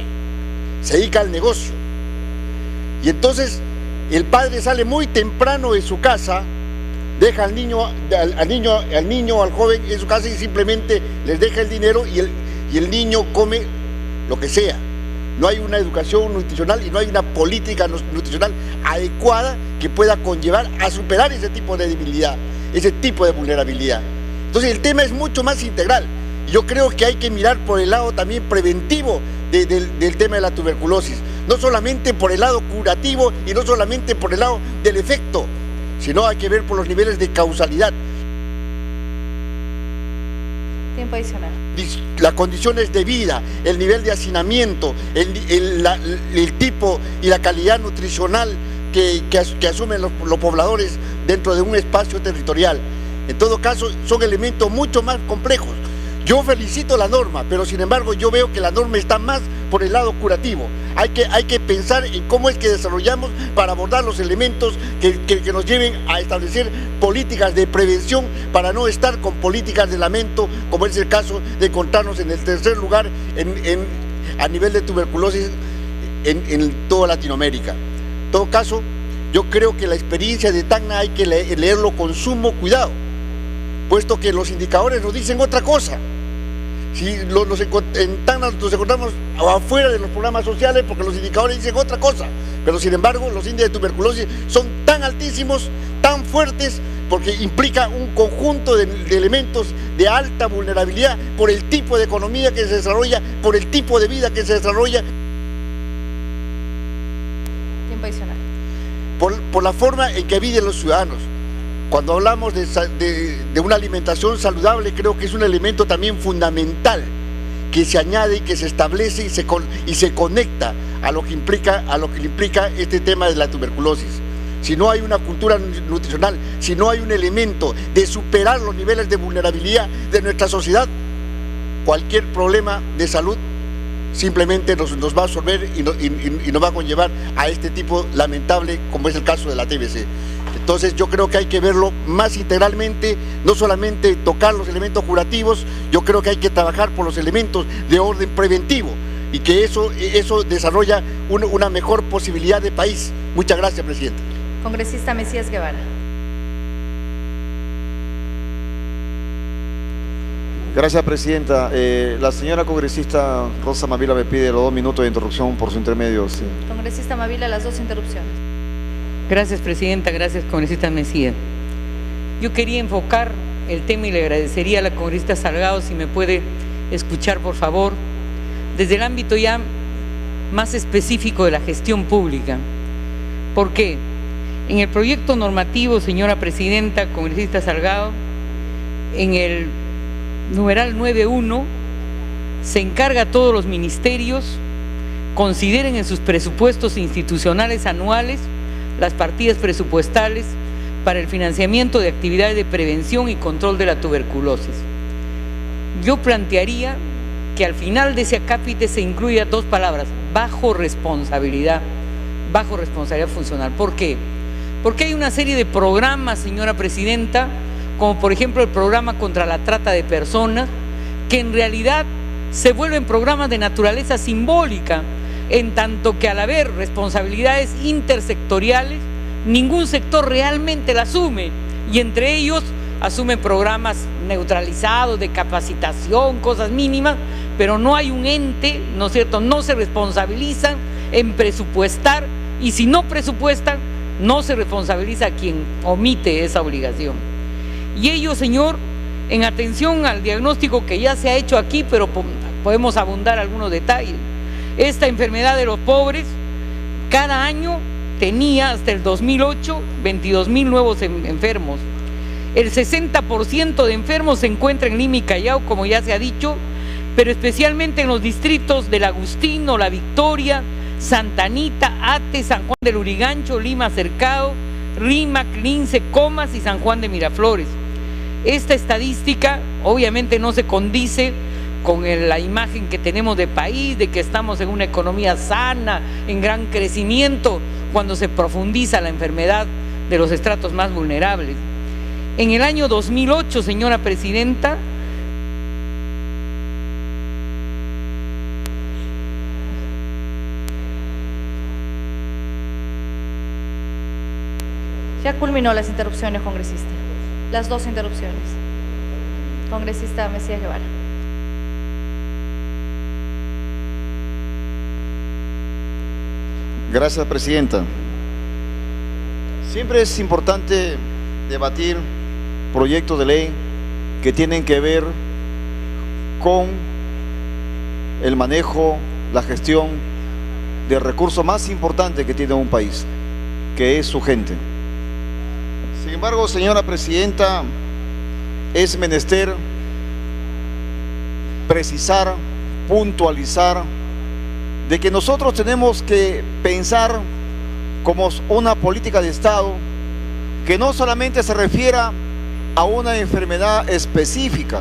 Speaker 13: se dedica al negocio. Y entonces el padre sale muy temprano de su casa, deja al niño, al joven en su casa y simplemente les deja el dinero y el niño come lo que sea. No hay una educación nutricional y no hay una política nutricional adecuada que pueda conllevar a superar ese tipo de debilidad, ese tipo de vulnerabilidad. Entonces el tema es mucho más integral. Yo creo que hay que mirar por el lado también preventivo del tema de la tuberculosis, no solamente por el lado curativo y no solamente por el lado del efecto, sino hay que ver por los niveles de causalidad.
Speaker 2: Tiempo adicional.
Speaker 13: Las condiciones de vida, el nivel de hacinamiento, el tipo y la calidad nutricional que asumen los pobladores dentro de un espacio territorial. En todo caso, son elementos mucho más complejos. Yo felicito la norma, pero sin embargo yo veo que la norma está más por el lado curativo. Hay que pensar en cómo es que desarrollamos para abordar los elementos que nos lleven a establecer políticas de prevención para no estar con políticas de lamento, como es el caso de encontrarnos en el tercer lugar a nivel de tuberculosis en toda Latinoamérica. En todo caso, yo creo que la experiencia de Tacna hay que leerlo con sumo cuidado, puesto que los indicadores nos dicen otra cosa. Si en Tacna nos encontramos afuera de los programas sociales porque los indicadores dicen otra cosa, pero sin embargo los índices de tuberculosis son tan altísimos, tan fuertes, porque implica un conjunto de elementos de alta vulnerabilidad por el tipo de economía que se desarrolla, por el tipo de vida que se desarrolla.
Speaker 2: Tiempo adicional.
Speaker 13: Por la forma en que viven los ciudadanos. Cuando hablamos de una alimentación saludable, creo que es un elemento también fundamental que se añade y que se establece y se conecta a lo que implica este tema de la tuberculosis. Si no hay una cultura nutricional, si no hay un elemento de superar los niveles de vulnerabilidad de nuestra sociedad, cualquier problema de salud simplemente nos va a absorber y nos va a conllevar a este tipo lamentable como es el caso de la TBC. Entonces yo creo que hay que verlo más integralmente, no solamente tocar los elementos curativos, yo creo que hay que trabajar por los elementos de orden preventivo y que eso desarrolla una mejor posibilidad de país. Muchas gracias, presidente.
Speaker 2: Congresista Mesías Guevara.
Speaker 14: Gracias, presidenta. La señora congresista Rosa Mavila me pide los 2 minutos de interrupción por su intermedio. Sí.
Speaker 2: Congresista Mavila, las 2 interrupciones.
Speaker 6: Gracias, presidenta. Gracias, congresista Mesías. Yo quería enfocar el tema y le agradecería a la congresista Salgado si me puede escuchar, por favor, desde el ámbito ya más específico de la gestión pública. ¿Por qué? En el proyecto normativo, señora presidenta, congresista Salgado, en el numeral 9.1, se encarga a todos los ministerios consideren en sus presupuestos institucionales anuales las partidas presupuestales para el financiamiento de actividades de prevención y control de la tuberculosis. Yo plantearía que al final de ese acápite se incluya 2 palabras: bajo responsabilidad funcional. ¿Por qué? Porque hay una serie de programas, señora presidenta, como por ejemplo el programa contra la trata de personas, que en realidad se vuelven programas de naturaleza simbólica, en tanto que al haber responsabilidades intersectoriales, ningún sector realmente la asume, y entre ellos asumen programas neutralizados de capacitación, cosas mínimas, pero no hay un ente, ¿no es cierto?, no se responsabilizan en presupuestar, y si no presupuestan, no se responsabiliza a quien omite esa obligación. Y ello, señor, en atención al diagnóstico que ya se ha hecho aquí, pero podemos abundar algunos detalles. Esta enfermedad de los pobres, cada año tenía hasta el 2008 22.000 nuevos enfermos. El 60% de enfermos se encuentra en Lima y Callao, como ya se ha dicho, pero especialmente en los distritos del Agustino, La Victoria, Santa Anita, Ate, San Juan del Urigancho, Lima Cercado, Rímac, Lince, Comas y San Juan de Miraflores. Esta estadística obviamente no se condice con la imagen que tenemos de país, de que estamos en una economía sana, en gran crecimiento, cuando se profundiza la enfermedad de los estratos más vulnerables. En el año 2008, señora presidenta,
Speaker 2: ya culminó las interrupciones, congresista. Las 2 interrupciones. Congresista Mesías Guevara.
Speaker 14: Gracias, presidenta. Siempre es importante debatir proyectos de ley que tienen que ver con el manejo, la gestión del recurso más importante que tiene un país, que es su gente. Sin embargo, señora presidenta, es menester precisar, puntualizar, de que nosotros tenemos que pensar como una política de Estado que no solamente se refiera a una enfermedad específica,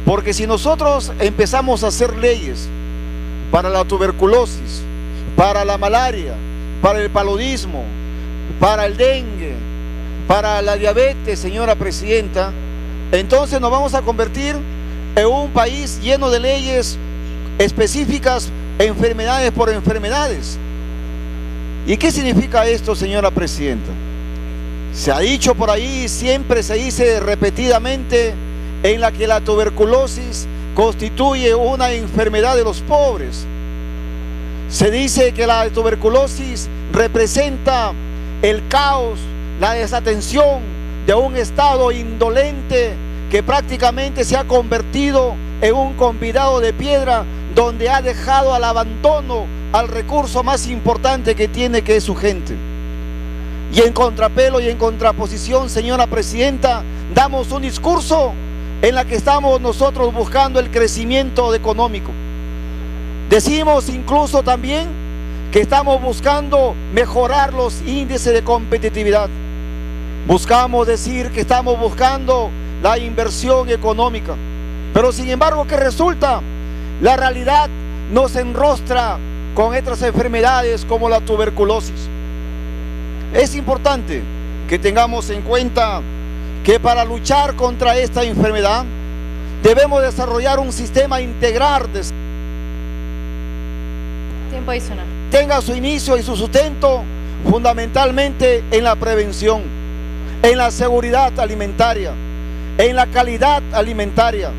Speaker 14: porque si nosotros empezamos a hacer leyes para la tuberculosis, para la malaria, para el paludismo, para el dengue, para la diabetes, señora presidenta, entonces nos vamos a convertir en un país lleno de leyes específicas, enfermedades por enfermedades. ¿Y qué significa esto, señora presidenta? Se ha dicho por ahí, siempre se dice repetidamente, en la que la tuberculosis constituye una enfermedad de los pobres. Se dice que la tuberculosis representa el caos, la desatención de un estado indolente que prácticamente se ha convertido en un convidado de piedra, donde ha dejado al abandono al recurso más importante que tiene, que es su gente. Y en contrapelo y en contraposición, señora presidenta, damos un discurso en la que estamos nosotros buscando el crecimiento económico. Decimos incluso también que estamos buscando mejorar los índices de competitividad. Buscamos decir que estamos buscando la inversión económica. Pero sin embargo, ¿qué resulta? La realidad nos enrostra con otras enfermedades como la tuberculosis. Es importante que tengamos en cuenta que para luchar contra esta enfermedad debemos desarrollar un sistema integral de
Speaker 2: tiempo adicional.
Speaker 14: Tenga su inicio y su sustento fundamentalmente en la prevención, en la seguridad alimentaria, en la calidad alimentaria.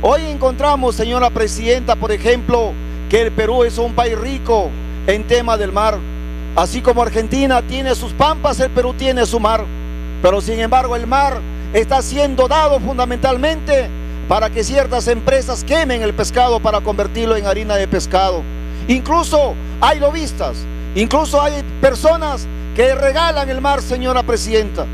Speaker 14: Hoy encontramos, señora presidenta, por ejemplo, que el Perú es un país rico en tema del mar. Así como Argentina tiene sus pampas, el Perú tiene su mar. Pero sin embargo el mar está siendo dado fundamentalmente para que ciertas empresas quemen el pescado para convertirlo en harina de pescado. Incluso hay lobistas, incluso hay personas que regalan el mar, señora presidenta.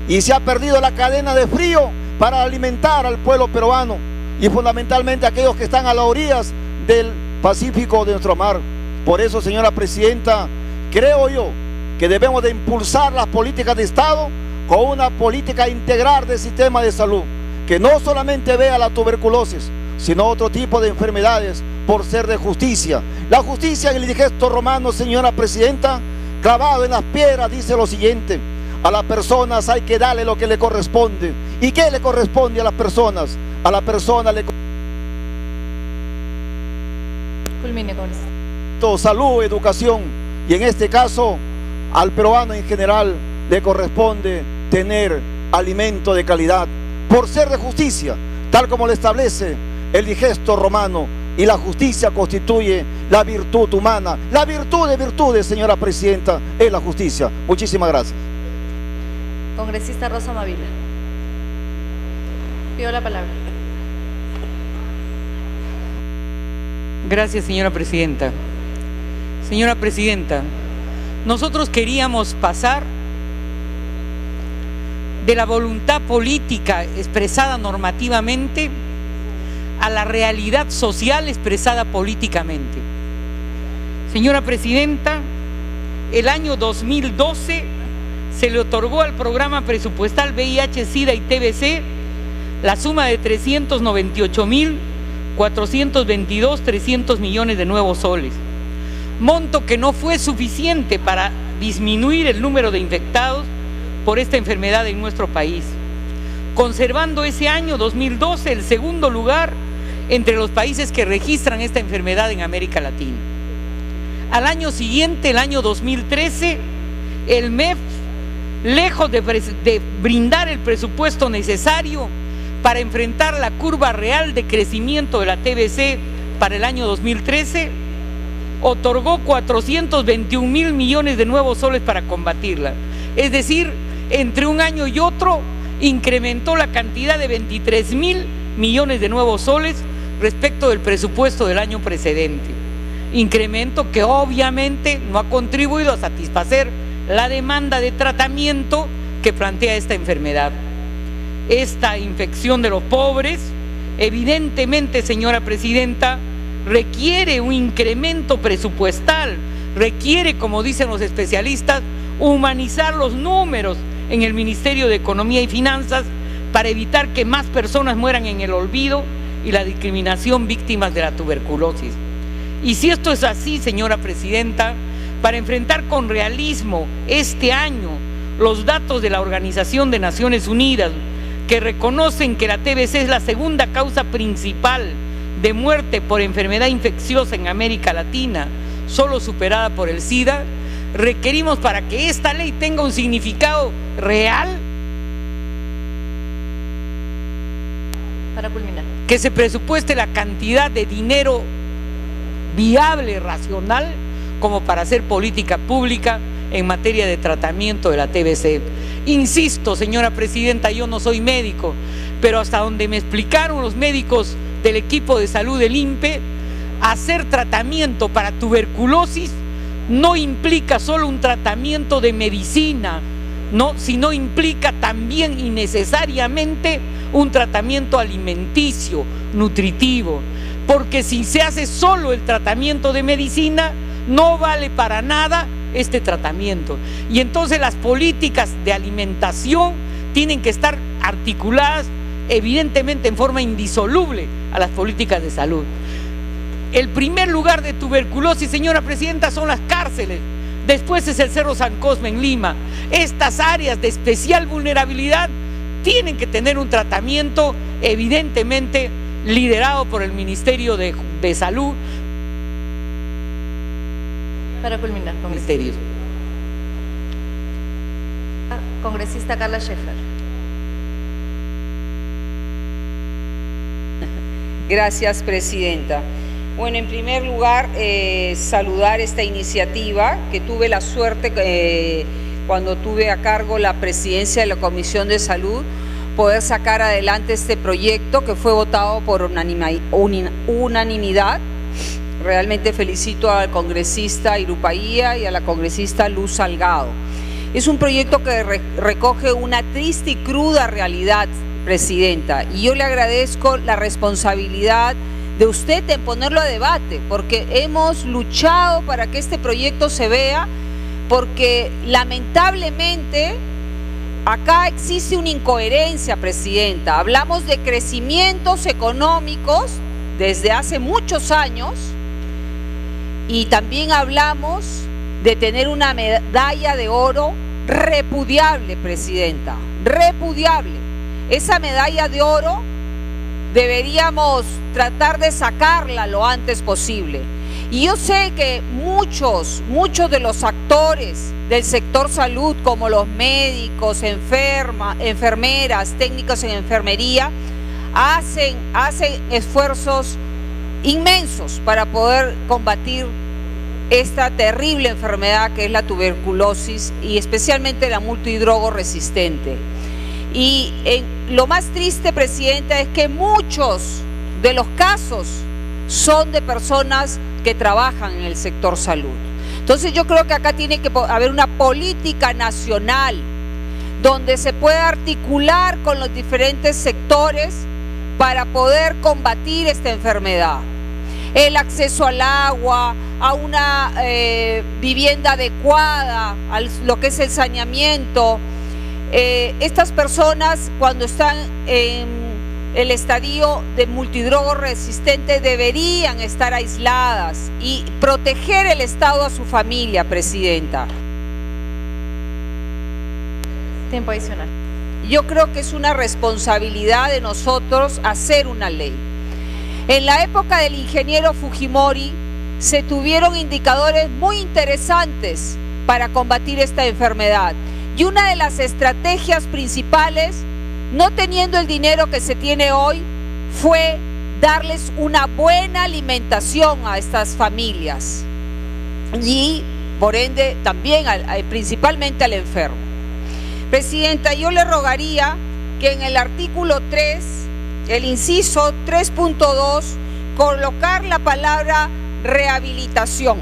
Speaker 14: Y se ha perdido la cadena de frío para alimentar al pueblo peruano y fundamentalmente aquellos que están a las orillas del Pacífico de nuestro mar. Por eso, señora presidenta, creo yo que debemos de impulsar las políticas de Estado con una política integral del sistema de salud, que no solamente vea la tuberculosis, sino otro tipo de enfermedades por ser de justicia. La justicia en el digesto romano, señora presidenta, clavado en las piedras, dice lo siguiente: a las personas hay que darle lo que le corresponde. ¿Y qué le corresponde a las personas? A la persona le
Speaker 2: culmine con esto.
Speaker 14: Salud, educación, y en este caso al peruano en general le corresponde tener alimento de calidad por ser de justicia, tal como lo establece el digesto romano, y la justicia constituye la virtud humana. La virtud de virtudes, señora presidenta, es la justicia. Muchísimas gracias.
Speaker 2: Congresista Rosa Mavila. Pido la palabra.
Speaker 6: Gracias, señora presidenta. Señora presidenta, nosotros queríamos pasar de la voluntad política expresada normativamente a la realidad social expresada políticamente. Señora presidenta, el año 2012 se le otorgó al programa presupuestal VIH, SIDA y TBC la suma de 390.422.300 millones de nuevos soles, monto que no fue suficiente para disminuir el número de infectados por esta enfermedad en nuestro país, conservando ese año 2012 el segundo lugar entre los países que registran esta enfermedad en América Latina. Al año siguiente, el año 2013, el MEF, lejos de brindar el presupuesto necesario para enfrentar la curva real de crecimiento de la TBC para el año 2013, otorgó 421.000 millones de nuevos soles para combatirla. Es decir, entre un año y otro incrementó la cantidad de 23.000 millones de nuevos soles respecto del presupuesto del año precedente. Incremento que obviamente no ha contribuido a satisfacer la demanda de tratamiento que plantea esta enfermedad. Esta infección de los pobres, evidentemente, señora presidenta, requiere un incremento presupuestal, requiere, como dicen los especialistas, humanizar los números en el Ministerio de Economía y Finanzas para evitar que más personas mueran en el olvido y la discriminación víctimas de la tuberculosis. Y si esto es así, señora presidenta, para enfrentar con realismo este año los datos de la Organización de Naciones Unidas, que reconocen que la TBC es la segunda causa principal de muerte por enfermedad infecciosa en América Latina, solo superada por el SIDA, requerimos, para que esta ley tenga un significado real,
Speaker 2: para culminar,
Speaker 6: que se presupueste la cantidad de dinero viable, racional, como para hacer política pública en materia de tratamiento de la TBC. Insisto, señora presidenta, yo no soy médico, pero hasta donde me explicaron los médicos del equipo de salud del INPE, hacer tratamiento para tuberculosis no implica solo un tratamiento de medicina, no, sino implica también y necesariamente un tratamiento alimenticio, nutritivo, porque si se hace solo el tratamiento de medicina, no vale para nada este tratamiento. Y entonces las políticas de alimentación tienen que estar articuladas evidentemente en forma indisoluble a las políticas de salud. El primer lugar de tuberculosis, señora presidenta, son las cárceles. Después es el Cerro San Cosme en Lima. Estas áreas de especial vulnerabilidad tienen que tener un tratamiento evidentemente liderado por el Ministerio de Salud.
Speaker 2: Para culminar,
Speaker 6: Ministerios.
Speaker 2: Congresista Carla Scheffer.
Speaker 15: Gracias, presidenta. Bueno, en primer lugar, saludar esta iniciativa que tuve la suerte cuando tuve a cargo la presidencia de la Comisión de Salud, poder sacar adelante este proyecto que fue votado por unanimidad. Realmente felicito al congresista Irupaía y a la congresista Luz Salgado. Es un proyecto que recoge una triste y cruda realidad, presidenta, y yo le agradezco la responsabilidad de usted en ponerlo a debate, porque hemos luchado para que este proyecto se vea, porque lamentablemente acá existe una incoherencia, presidenta. Hablamos de crecimientos económicos desde hace muchos años y también hablamos de tener una medalla de oro repudiable, presidenta, repudiable. Esa medalla de oro deberíamos tratar de sacarla lo antes posible. Y yo sé que muchos de los actores del sector salud, como los médicos, enfermeras, técnicos en enfermería, hacen esfuerzos inmensos para poder combatir esta terrible enfermedad que es la tuberculosis y especialmente la multidrogoresistente. Y lo más triste, presidenta, es que muchos de los casos son de personas que trabajan en el sector salud. Entonces yo creo que acá tiene que haber una política nacional donde se pueda articular con los diferentes sectores para poder combatir esta enfermedad. El acceso al agua, a una vivienda adecuada, a lo que es el saneamiento. Estas personas, cuando están en el estadio de multidrogo resistente, deberían estar aisladas y proteger el Estado a su familia, presidenta.
Speaker 2: Tiempo adicional.
Speaker 15: Yo creo que es una responsabilidad de nosotros hacer una ley. En la época del ingeniero Fujimori se tuvieron indicadores muy interesantes para combatir esta enfermedad. Y una de las estrategias principales, no teniendo el dinero que se tiene hoy, fue darles una buena alimentación a estas familias y por ende también principalmente al enfermo. Presidenta, yo le rogaría que en el artículo 3, el inciso 3.2, colocar la palabra rehabilitación,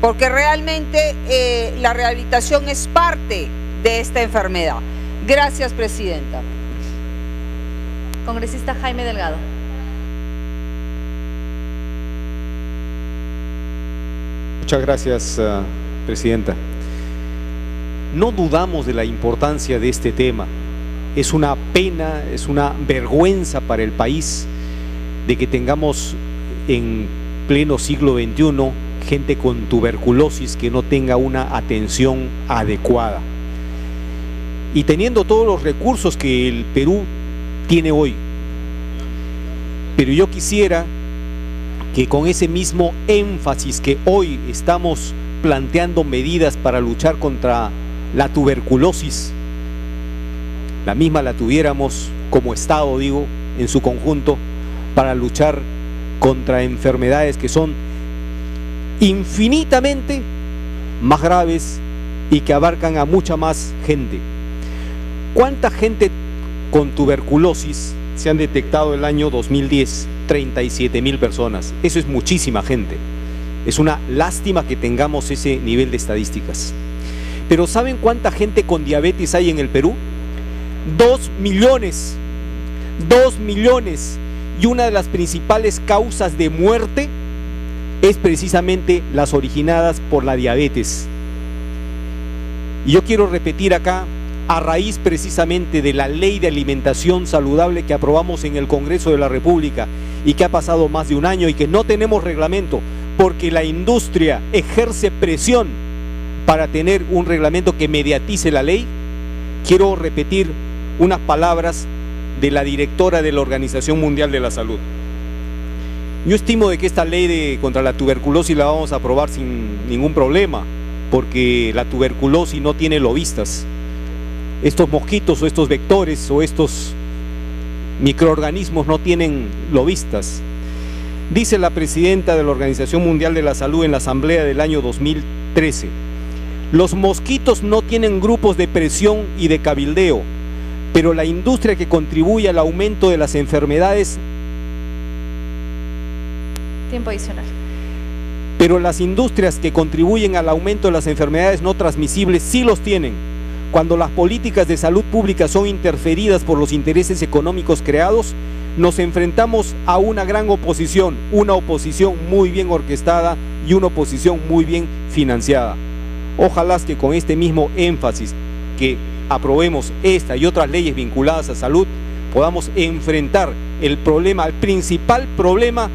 Speaker 15: porque realmente la rehabilitación es parte de esta enfermedad. Gracias, presidenta.
Speaker 2: Congresista Jaime Delgado.
Speaker 16: Muchas gracias, Presidenta. No dudamos de la importancia de este tema. Es una pena, es una vergüenza para el país de que tengamos en pleno siglo XXI gente con tuberculosis que no tenga una atención adecuada. Y teniendo todos los recursos que el Perú tiene hoy. Pero yo quisiera que con ese mismo énfasis que hoy estamos planteando medidas para luchar contra la tuberculosis, la misma la tuviéramos como Estado, digo, en su conjunto, para luchar contra enfermedades que son infinitamente más graves y que abarcan a mucha más gente. ¿Cuánta gente con tuberculosis se han detectado el año 2010? 37.000 personas. Eso es muchísima gente. Es una lástima que tengamos ese nivel de estadísticas. Pero ¿saben cuánta gente con diabetes hay en el Perú? 2 millones. 2 millones. Y una de las principales causas de muerte es precisamente las originadas por la diabetes. Y yo quiero repetir acá, a raíz precisamente de la Ley de Alimentación Saludable que aprobamos en el Congreso de la República y que ha pasado más de un año y que no tenemos reglamento porque la industria ejerce presión para tener un reglamento que mediatice la ley, quiero repetir unas palabras de la directora de la Organización Mundial de la Salud. Yo estimo de que esta ley contra la tuberculosis la vamos a aprobar sin ningún problema, porque la tuberculosis no tiene lobistas. Estos mosquitos o estos vectores o estos microorganismos no tienen lobistas. Dice la presidenta de la Organización Mundial de la Salud en la Asamblea del año 2013, los mosquitos no tienen grupos de presión y de cabildeo, pero la industria que contribuye al aumento de las enfermedades.
Speaker 2: Tiempo adicional.
Speaker 16: Pero las industrias que contribuyen al aumento de las enfermedades no transmisibles sí los tienen. Cuando las políticas de salud pública son interferidas por los intereses económicos creados, nos enfrentamos a una gran oposición, una oposición muy bien orquestada y una oposición muy bien financiada. Ojalá que con este mismo énfasis que aprobemos esta y otras leyes vinculadas a salud, podamos enfrentar el problema, el principal problema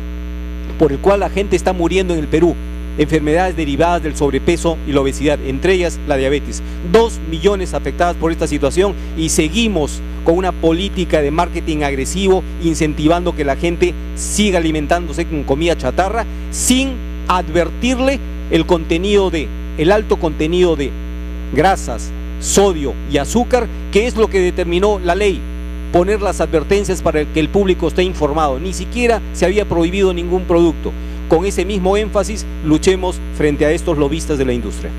Speaker 16: por el cual la gente está muriendo en el Perú, enfermedades derivadas del sobrepeso y la obesidad, entre ellas la diabetes. 2 millones afectadas por esta situación y seguimos con una política de marketing agresivo, incentivando que la gente siga alimentándose con comida chatarra sin advertirle el alto contenido de grasas, sodio y azúcar, que es lo que determinó la ley, poner las advertencias para que el público esté informado. Ni siquiera se había prohibido ningún producto. Con ese mismo énfasis, luchemos frente a estos lobistas de la industria.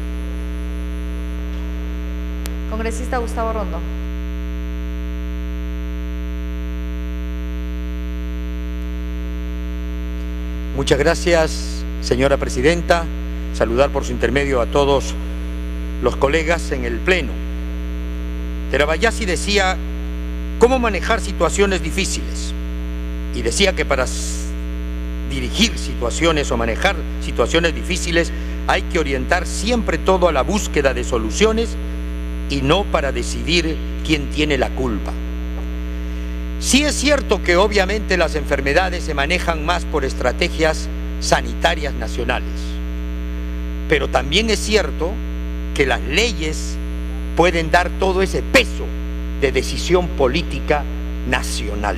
Speaker 2: Congresista Gustavo Rondón.
Speaker 17: Muchas gracias, señora Presidenta. Saludar por su intermedio a todos los colegas en el Pleno. Terabayasi decía cómo manejar situaciones difíciles y decía que para dirigir situaciones o manejar situaciones difíciles hay que orientar siempre todo a la búsqueda de soluciones y no para decidir quién tiene la culpa. Sí es cierto que obviamente las enfermedades se manejan más por estrategias sanitarias nacionales, pero también es cierto que las leyes pueden dar todo ese peso de decisión política nacional.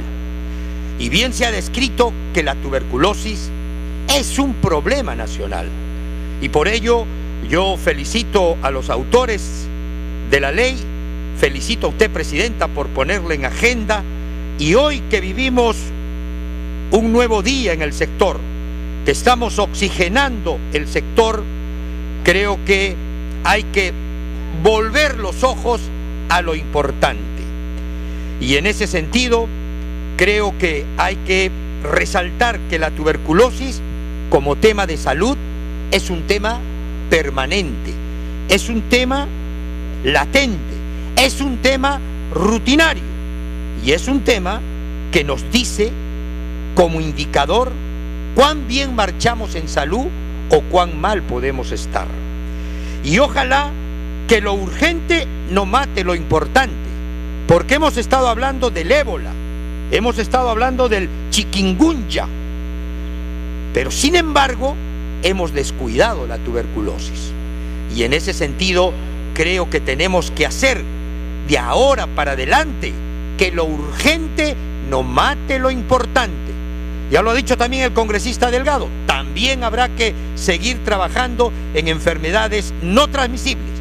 Speaker 17: Y bien se ha descrito que la tuberculosis es un problema nacional. Y por ello yo felicito a los autores de la ley, felicito a usted, Presidenta, por ponerla en agenda. Y hoy que vivimos un nuevo día en el sector, que estamos oxigenando el sector, creo que hay que volver los ojos a lo importante. Y en ese sentido, creo que hay que resaltar que la tuberculosis como tema de salud es un tema permanente, es un tema latente, es un tema rutinario y es un tema que nos dice como indicador cuán bien marchamos en salud o cuán mal podemos estar. Y ojalá que lo urgente no mate lo importante, porque hemos estado hablando del ébola, hemos estado hablando del chikungunya, pero sin embargo hemos descuidado la tuberculosis. Y en ese sentido creo que tenemos que hacer de ahora para adelante que lo urgente no mate lo importante. Ya lo ha dicho también el congresista Delgado, también habrá que seguir trabajando en enfermedades no transmisibles.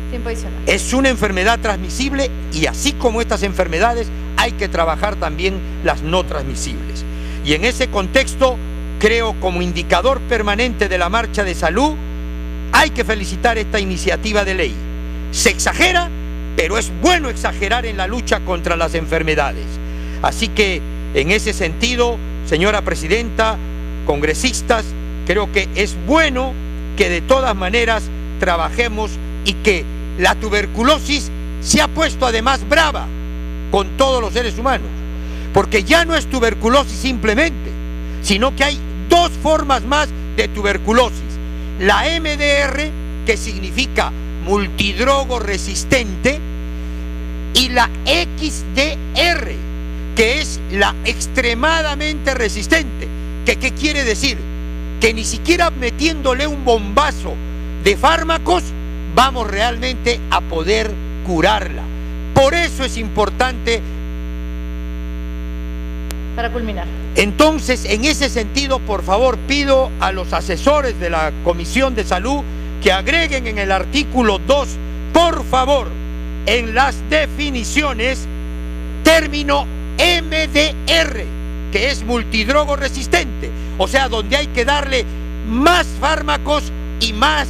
Speaker 2: Tiempo adicional.
Speaker 17: Es una enfermedad transmisible y así como estas enfermedades hay que trabajar también las no transmisibles. Y en ese contexto creo como indicador permanente de la marcha de salud hay que felicitar esta iniciativa de ley. Se exagera, pero es bueno exagerar en la lucha contra las enfermedades. Así que en ese sentido, señora presidenta, congresistas, creo que es bueno que de todas maneras trabajemos y que la tuberculosis se ha puesto además brava con todos los seres humanos, porque ya no es tuberculosis simplemente, sino que hay dos formas más de tuberculosis. La MDR, que significa multidrogo resistente, y la XDR, que es la extremadamente resistente. ¿Qué quiere decir? Que ni siquiera metiéndole un bombazo de fármacos vamos realmente a poder curarla. Por eso es importante.
Speaker 2: Para culminar.
Speaker 17: Entonces, en ese sentido, por favor, pido a los asesores de la Comisión de Salud que agreguen en el artículo 2, por favor, en las definiciones, término MDR, que es multidrogo resistente, o sea, donde hay que darle más fármacos y más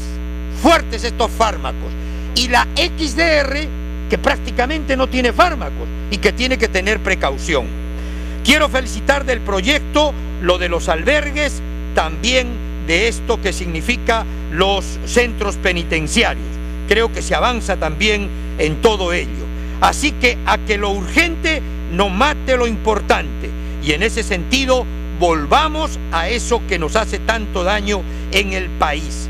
Speaker 17: fuertes estos fármacos. Y la XDR, que prácticamente no tiene fármacos y que tiene que tener precaución. Quiero felicitar del proyecto lo de los albergues, también de esto que significa los centros penitenciarios. Creo que se avanza también en todo ello. Así que a que lo urgente no mate lo importante. Y en ese sentido, volvamos a eso que nos hace tanto daño en el país.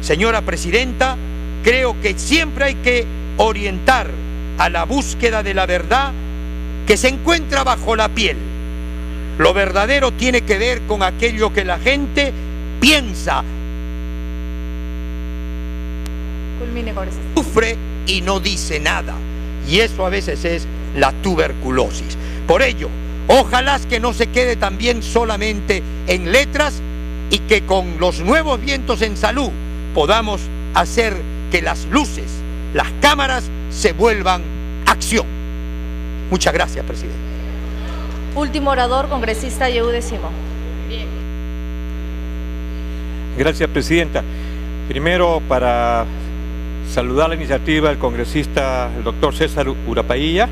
Speaker 17: Señora presidenta, creo que siempre hay que orientar a la búsqueda de la verdad que se encuentra bajo la piel. Lo verdadero tiene que ver con aquello que la gente piensa,
Speaker 2: Culmine, congresista.
Speaker 17: sufre y no dice nada. Y eso a veces es la tuberculosis. Por ello, ojalá que no se quede también solamente en letras y que con los nuevos vientos en salud podamos hacer que las luces, las cámaras se vuelvan acción. Muchas gracias, presidente.
Speaker 2: Último orador, congresista Yehude Simón.
Speaker 18: Gracias, presidenta. Primero, para saludar la iniciativa del congresista, el doctor César Urapailla,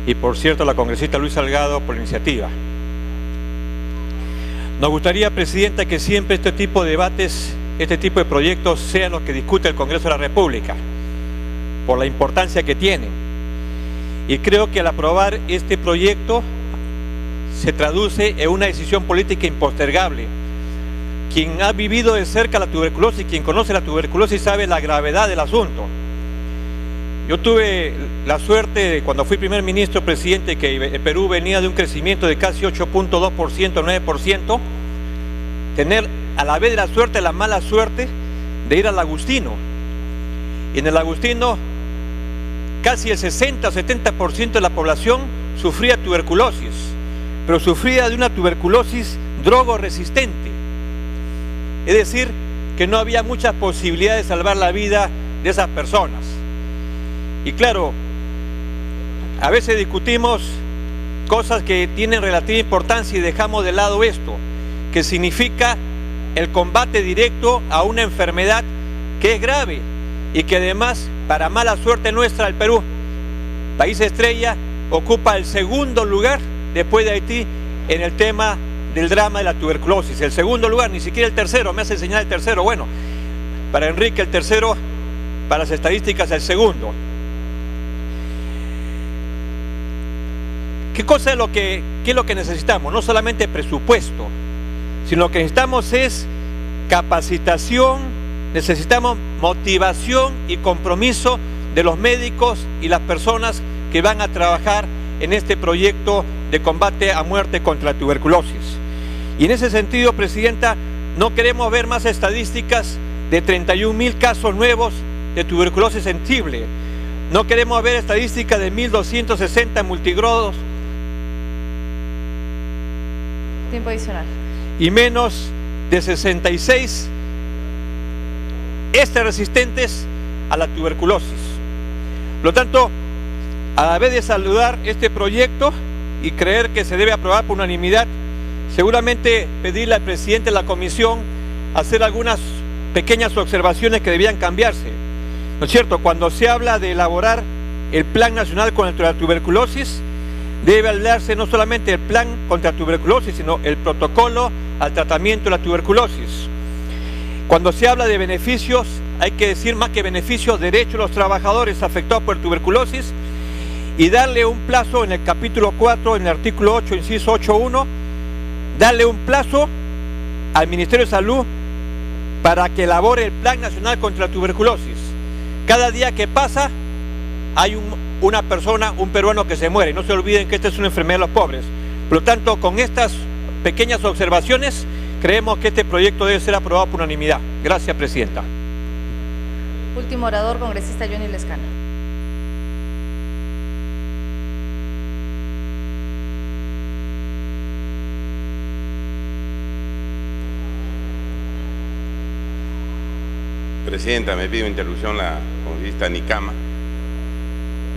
Speaker 18: y por cierto, la congresista Luis Salgado por la iniciativa. Nos gustaría, presidenta, que siempre este tipo de debates, este tipo de proyectos sean los que discute el Congreso de la República, por la importancia que tienen. Y creo que al aprobar este proyecto se traduce en una decisión política impostergable. Quien ha vivido de cerca la tuberculosis, quien conoce la tuberculosis sabe la gravedad del asunto. Yo tuve la suerte, cuando fui primer ministro, presidente, que el Perú venía de un crecimiento de casi 8.2%, 9%, tener a la vez de la suerte, la mala suerte de ir al Agustino. Y en el Agustino casi el 60 o 70% de la población sufría tuberculosis, pero sufría de una tuberculosis drogoresistente. Es decir, que no había muchas posibilidades de salvar la vida de esas personas. Y claro, a veces discutimos cosas que tienen relativa importancia y dejamos de lado esto, que significa el combate directo a una enfermedad que es grave y que además, para mala suerte nuestra, el Perú, país estrella, ocupa el segundo lugar después de Haití en el tema del drama de la tuberculosis. El segundo lugar, ni siquiera el tercero, me hace señalar el tercero. Bueno, para Enrique el tercero, para las estadísticas el segundo. ¿Qué es lo que necesitamos? No solamente presupuesto, sino lo que necesitamos es capacitación, necesitamos motivación y compromiso de los médicos y las personas que van a trabajar en este proyecto de combate a muerte contra la tuberculosis. Y en ese sentido, Presidenta, no queremos ver más estadísticas de 31.000 casos nuevos de tuberculosis sensible. No queremos ver estadísticas de 1.260 multigrodos.
Speaker 2: Tiempo adicional.
Speaker 18: Y menos de 66 resistentes a la tuberculosis. Por lo tanto, a la vez de saludar este proyecto y creer que se debe aprobar por unanimidad, seguramente pedirle al presidente de la comisión hacer algunas pequeñas observaciones que debían cambiarse. ¿No es cierto? Cuando se habla de elaborar el Plan Nacional contra la Tuberculosis, debe hablarse no solamente del Plan contra la Tuberculosis, sino el protocolo al tratamiento de la tuberculosis. Cuando se habla de beneficios, hay que decir más que beneficios, derechos de los trabajadores afectados por tuberculosis, y darle un plazo en el capítulo 4, en el artículo 8, inciso 8.1, darle un plazo al Ministerio de Salud para que elabore el Plan Nacional contra la Tuberculosis. Cada día que pasa hay una persona, un peruano que se muere. No se olviden que esta es una enfermedad de los pobres. Por lo tanto, con estas pequeñas observaciones, creemos que este proyecto debe ser aprobado por unanimidad. Gracias, Presidenta.
Speaker 2: Último orador, congresista Johnny Lescano.
Speaker 19: Presidenta, me pide interrupción la congresista Nicama.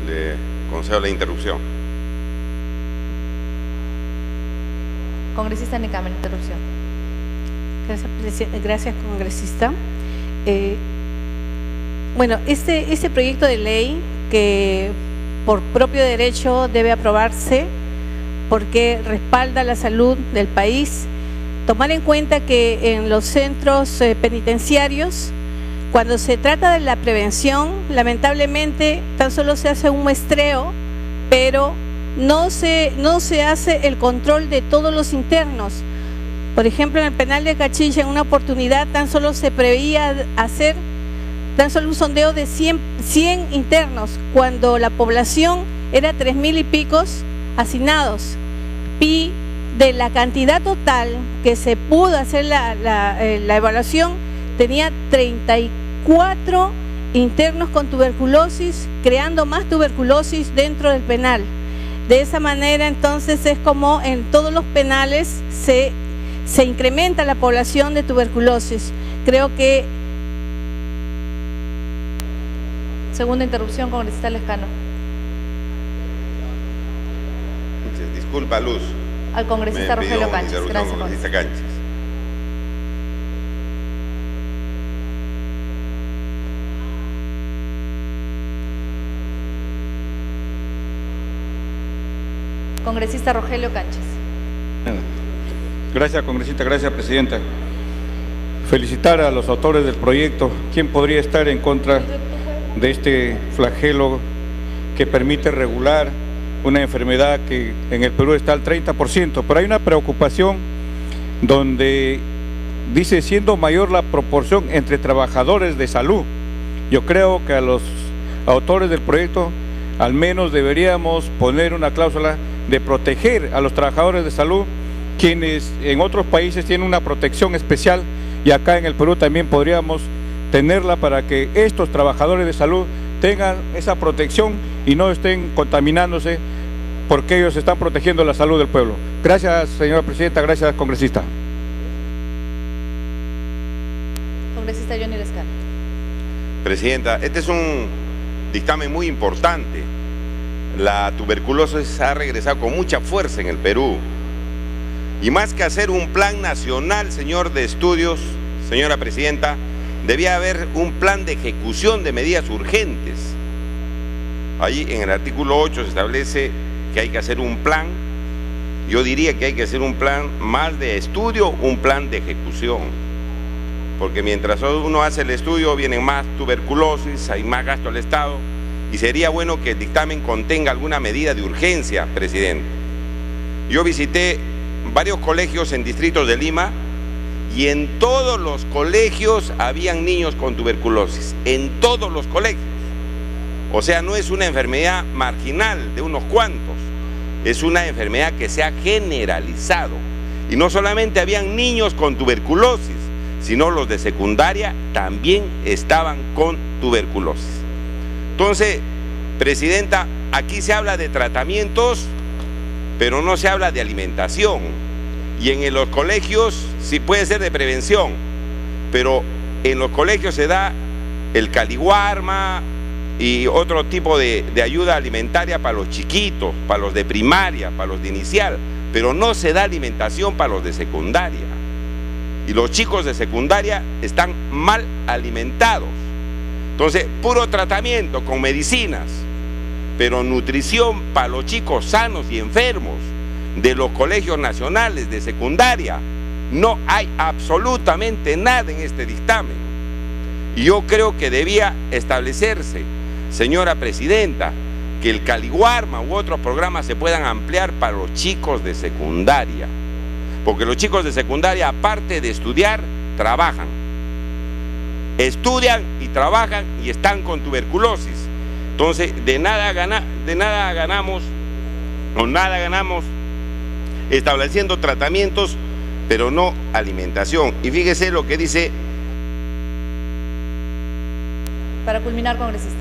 Speaker 19: Le concedo la interrupción.
Speaker 2: Congresista Nicama, interrupción.
Speaker 20: Gracias, congresista. Bueno, este proyecto de ley que por propio derecho debe aprobarse porque respalda la salud del país, tomar en cuenta que en los centros penitenciarios, cuando se trata de la prevención, lamentablemente tan solo se hace un muestreo, pero no se hace el control de todos los internos. Por ejemplo, en el penal de Cachincha, en una oportunidad tan solo se preveía hacer tan solo un sondeo de 100 internos, cuando la población era 3.000 y picos hacinados. Y de la cantidad total que se pudo hacer la evaluación, tenía 34 internos con tuberculosis, creando más tuberculosis dentro del penal. De esa manera, entonces, es como en todos los penales se incrementa la población de tuberculosis. Creo que...
Speaker 2: Segunda interrupción, congresista Lescano.
Speaker 19: Disculpa, Luz.
Speaker 2: Al congresista Rogelio Canchis. Gracias,
Speaker 19: congresista Canchis.
Speaker 2: Congresista Rogelio Canchis.
Speaker 21: Gracias, congresista. Gracias, presidenta. Felicitar a los autores del proyecto. ¿Quién podría estar en contra de este flagelo que permite regular una enfermedad que en el Perú está al 30%? Pero hay una preocupación donde dice, siendo mayor la proporción entre trabajadores de salud. Yo creo que a los autores del proyecto al menos deberíamos poner una cláusula de proteger a los trabajadores de salud, quienes en otros países tienen una protección especial, y acá en el Perú también podríamos tenerla para que estos trabajadores de salud tengan esa protección y no estén contaminándose, porque ellos están protegiendo la salud del pueblo. Gracias, señora presidenta. Gracias, congresista.
Speaker 2: Congresista Johnny Lescano.
Speaker 19: Presidenta, este es un dictamen muy importante. La tuberculosis ha regresado con mucha fuerza en el Perú. Y más que hacer un plan nacional, señor, de estudios, señora presidenta, debía haber un plan de ejecución de medidas urgentes. Allí en el artículo 8 se establece que hay que hacer un plan. Yo diría que hay que hacer un plan más de estudio, un plan de ejecución. Porque mientras uno hace el estudio, vienen más tuberculosis, hay más gasto al Estado. Y sería bueno que el dictamen contenga alguna medida de urgencia, presidente. Yo visité varios colegios en distritos de Lima y en todos los colegios habían niños con tuberculosis, en todos los colegios. O sea, no es una enfermedad marginal de unos cuantos, es una enfermedad que se ha generalizado. Y no solamente habían niños con tuberculosis, sino los de secundaria también estaban con tuberculosis. Entonces, Presidenta, aquí se habla de tratamientos, pero no se habla de alimentación. Y en los colegios sí puede ser de prevención, pero en los colegios se da el caliwarma y otro tipo de ayuda alimentaria para los chiquitos, para los de primaria, para los de inicial, pero no se da alimentación para los de secundaria. Y los chicos de secundaria están mal alimentados. Entonces, puro tratamiento con medicinas, pero nutrición para los chicos sanos y enfermos de los colegios nacionales de secundaria, no hay absolutamente nada en este dictamen. Y yo creo que debía establecerse, señora Presidenta, que el caliwarma u otros programas se puedan ampliar para los chicos de secundaria, porque los chicos de secundaria, aparte de estudiar, trabajan. Estudian y trabajan y están con tuberculosis. Entonces, de nada ganamos estableciendo tratamientos, pero no alimentación. Y fíjese lo que dice.
Speaker 2: Para culminar, congresista.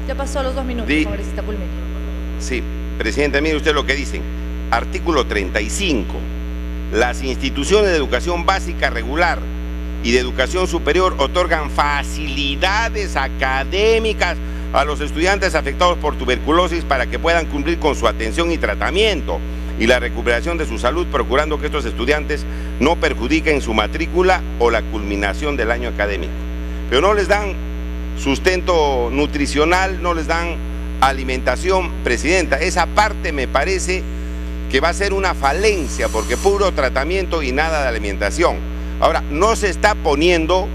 Speaker 2: Ya pasó los 2 minutos, congresista, culmine.
Speaker 19: Sí, Presidenta, mire usted lo que dicen. Artículo 35. Las instituciones de educación básica regular y de educación superior otorgan facilidades académicas a los estudiantes afectados por tuberculosis para que puedan cumplir con su atención y tratamiento y la recuperación de su salud, procurando que estos estudiantes no perjudiquen su matrícula o la culminación del año académico. Pero no les dan sustento nutricional, no les dan alimentación, Presidenta. Esa parte me parece que va a ser una falencia, porque puro tratamiento y nada de alimentación. Ahora, no se está poniendo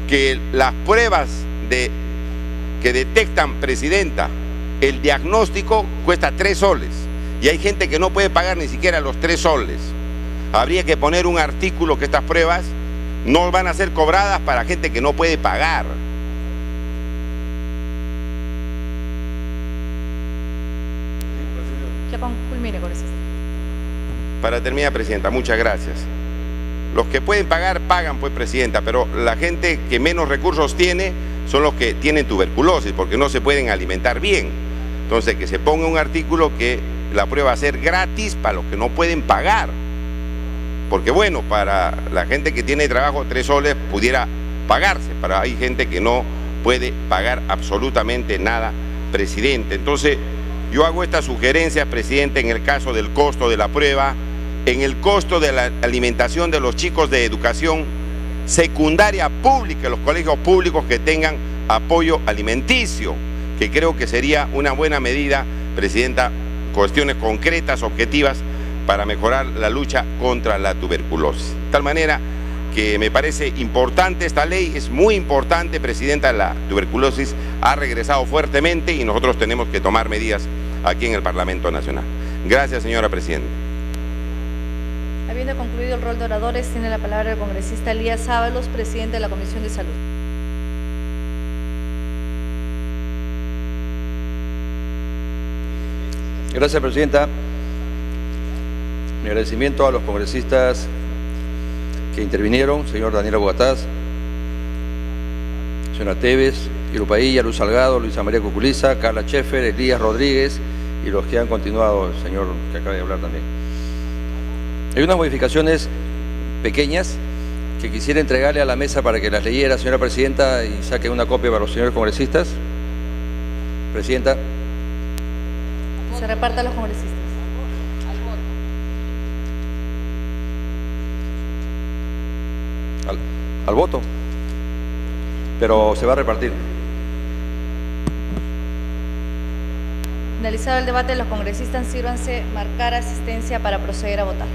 Speaker 19: que las pruebas que detectan, Presidenta, el diagnóstico cuesta 3 soles y hay gente que no puede pagar ni siquiera los 3 soles. Habría que poner un artículo que estas pruebas no van a ser cobradas para gente que no puede pagar.
Speaker 2: Ya culmine, congresista.
Speaker 19: Para terminar, Presidenta, muchas gracias. Los que pueden pagar, pagan, pues, Presidenta, pero la gente que menos recursos tiene son los que tienen tuberculosis, porque no se pueden alimentar bien. Entonces, que se ponga un artículo que la prueba va a ser gratis para los que no pueden pagar. Porque, bueno, para la gente que tiene trabajo 3 soles pudiera pagarse, pero hay gente que no puede pagar absolutamente nada, Presidente. Entonces, yo hago estas sugerencias, Presidente, en el caso del costo de la prueba, en el costo de la alimentación de los chicos de educación secundaria pública, los colegios públicos que tengan apoyo alimenticio, que creo que sería una buena medida, Presidenta, cuestiones concretas, objetivas, para mejorar la lucha contra la tuberculosis. De tal manera que me parece importante esta ley, es muy importante, Presidenta, la tuberculosis ha regresado fuertemente y nosotros tenemos que tomar medidas aquí en el Parlamento Nacional. Gracias, señora Presidenta.
Speaker 2: Habiendo concluido el rol de oradores, tiene la palabra el congresista Elías Ábalos, presidente de la Comisión de Salud.
Speaker 3: Gracias, Presidenta. Mi agradecimiento a los congresistas que intervinieron, señor Daniel Bogatás, señora Tevez, Irupailla, Luz Salgado, Luisa María Cuculiza, Carla Scheffer, Elías Rodríguez y los que han continuado, el señor que acaba de hablar también. Hay unas modificaciones pequeñas que quisiera entregarle a la mesa para que las leyera, señora Presidenta, y saque una copia para los señores congresistas. Presidenta.
Speaker 2: Se reparta a los congresistas.
Speaker 3: Al voto, pero se va a repartir.
Speaker 2: Finalizado el debate, los congresistas sírvanse marcar asistencia para proceder a votar.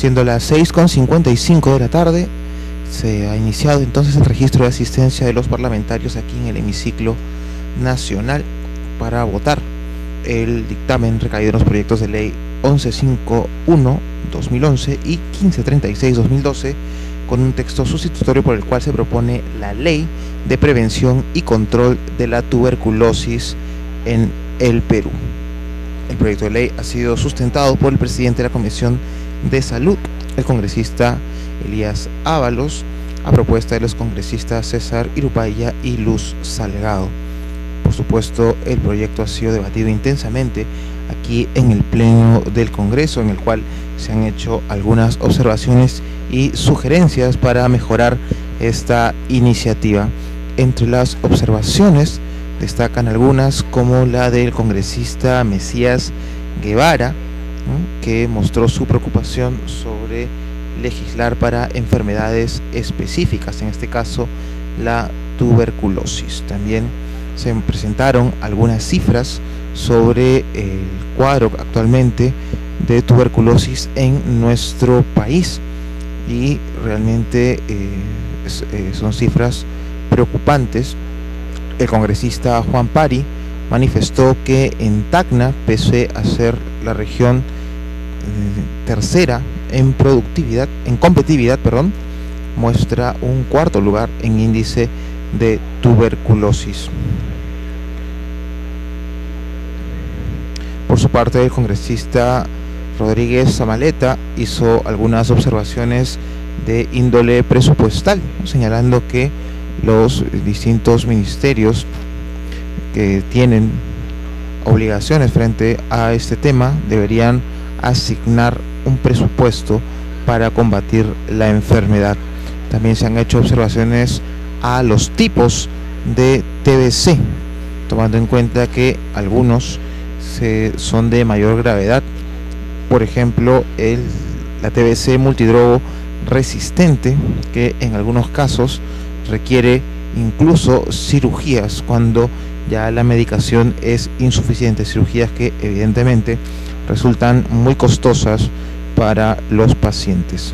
Speaker 1: Siendo las 6:55 de la tarde, se ha iniciado entonces el registro de asistencia de los parlamentarios aquí en el hemiciclo nacional para votar el dictamen recaído en los proyectos de ley 1151/2011 y 1536/2012, con un texto sustitutorio por el cual se propone la Ley de Prevención y Control de la Tuberculosis en el Perú. El proyecto de ley ha sido sustentado por el presidente de la Comisión de Salud, el congresista Elías Ábalos, a propuesta de los congresistas César Irupaya y Luz Salgado. Por supuesto, el proyecto ha sido debatido intensamente aquí en el Pleno del Congreso, en el cual se han hecho algunas observaciones y sugerencias para mejorar esta iniciativa. Entre las observaciones destacan algunas como la del congresista Mesías Guevara, que mostró su preocupación sobre legislar para enfermedades específicas, en este caso la tuberculosis. También se presentaron algunas cifras sobre el cuadro actualmente de tuberculosis en nuestro país y realmente son cifras preocupantes. El congresista Juan Pari manifestó que en Tacna, pese a ser la región tercera en competitividad, muestra un cuarto lugar en índice de tuberculosis. Por su parte, el congresista Rodríguez Zamaleta hizo algunas observaciones de índole presupuestal, señalando que los distintos ministerios que tienen obligaciones frente a este tema deberían asignar un presupuesto para combatir la enfermedad. También se han hecho observaciones a los tipos de TBC, tomando en cuenta que algunos son de mayor gravedad. Por ejemplo, la TBC multidrogo resistente, que en algunos casos requiere incluso cirugías cuando ya la medicación es insuficiente, cirugías que evidentemente resultan muy costosas para los pacientes.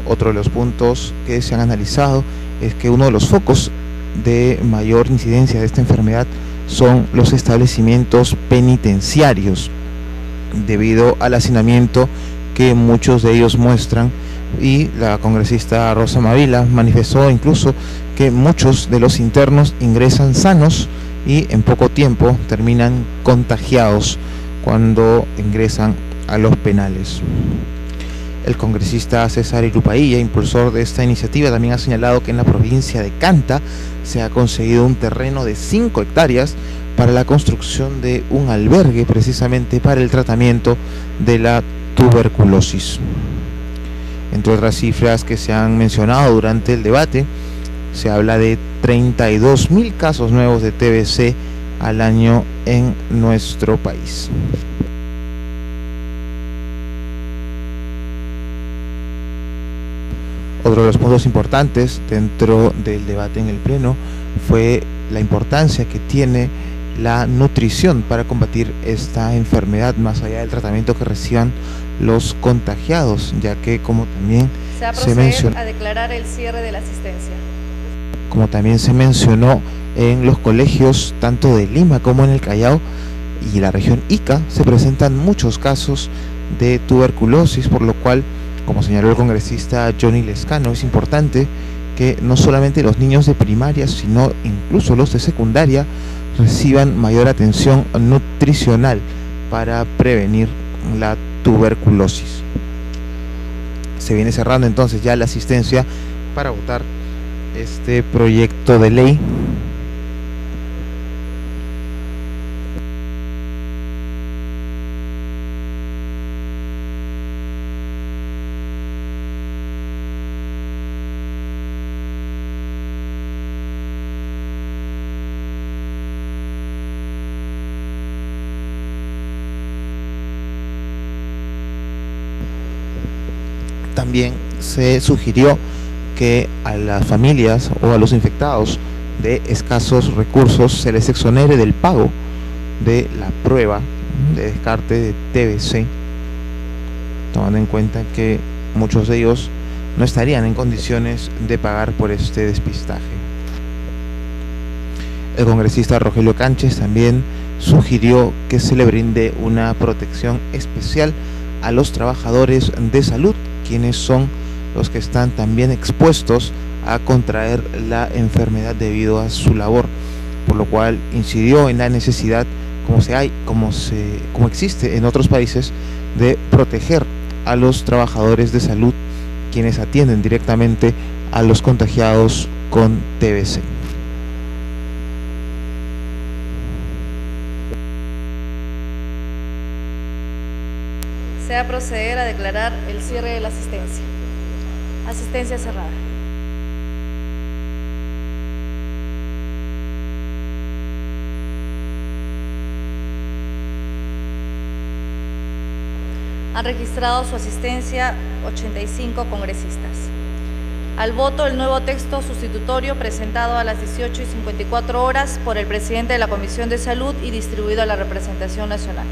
Speaker 1: Otro de los puntos que se han analizado es que uno de los focos de mayor incidencia de esta enfermedad son los establecimientos penitenciarios, debido al hacinamiento que muchos de ellos muestran, y la congresista Rosa Mavila manifestó incluso que muchos de los internos ingresan sanos y en poco tiempo terminan contagiados cuando ingresan a los penales. El congresista César Irupaya, impulsor de esta iniciativa, también ha señalado que en la provincia de Canta se ha conseguido un terreno de 5 hectáreas para la construcción de un albergue precisamente para el tratamiento de la tuberculosis. Entre otras cifras que se han mencionado durante el debate, se habla de 32.000 casos nuevos de TBC al año en nuestro país. Otro de los puntos importantes dentro del debate en el Pleno fue la importancia que tiene la nutrición para combatir esta enfermedad, más allá del tratamiento que reciban los contagiados, ya que como también
Speaker 2: se va a proceder a declarar el cierre de la asistencia.
Speaker 1: Como también se mencionó, en los colegios tanto de Lima como en el Callao y la región Ica se presentan muchos casos de tuberculosis, por lo cual, como señaló el congresista Johnny Lescano, es importante que no solamente los niños de primaria, sino incluso los de secundaria reciban mayor atención nutricional para prevenir la tuberculosis. Se viene cerrando entonces ya la asistencia para votar este proyecto de ley. También se sugirió que a las familias o a los infectados de escasos recursos se les exonere del pago de la prueba de descarte de TBC tomando en cuenta que muchos de ellos no estarían en condiciones de pagar por este despistaje. El congresista Rogelio Canches también sugirió que se le brinde una protección especial a los trabajadores de salud, quienes son los que están también expuestos a contraer la enfermedad debido a su labor, por lo cual incidió en la necesidad, como existe en otros países, de proteger a los trabajadores de salud quienes atienden directamente a los contagiados con TBC.
Speaker 2: Se va a proceder a declarar el cierre de la asistencia. Asistencia cerrada. Han registrado su asistencia 85 congresistas. Al voto el nuevo texto sustitutorio presentado a las 18:54 por el presidente de la Comisión de Salud y distribuido a la representación nacional.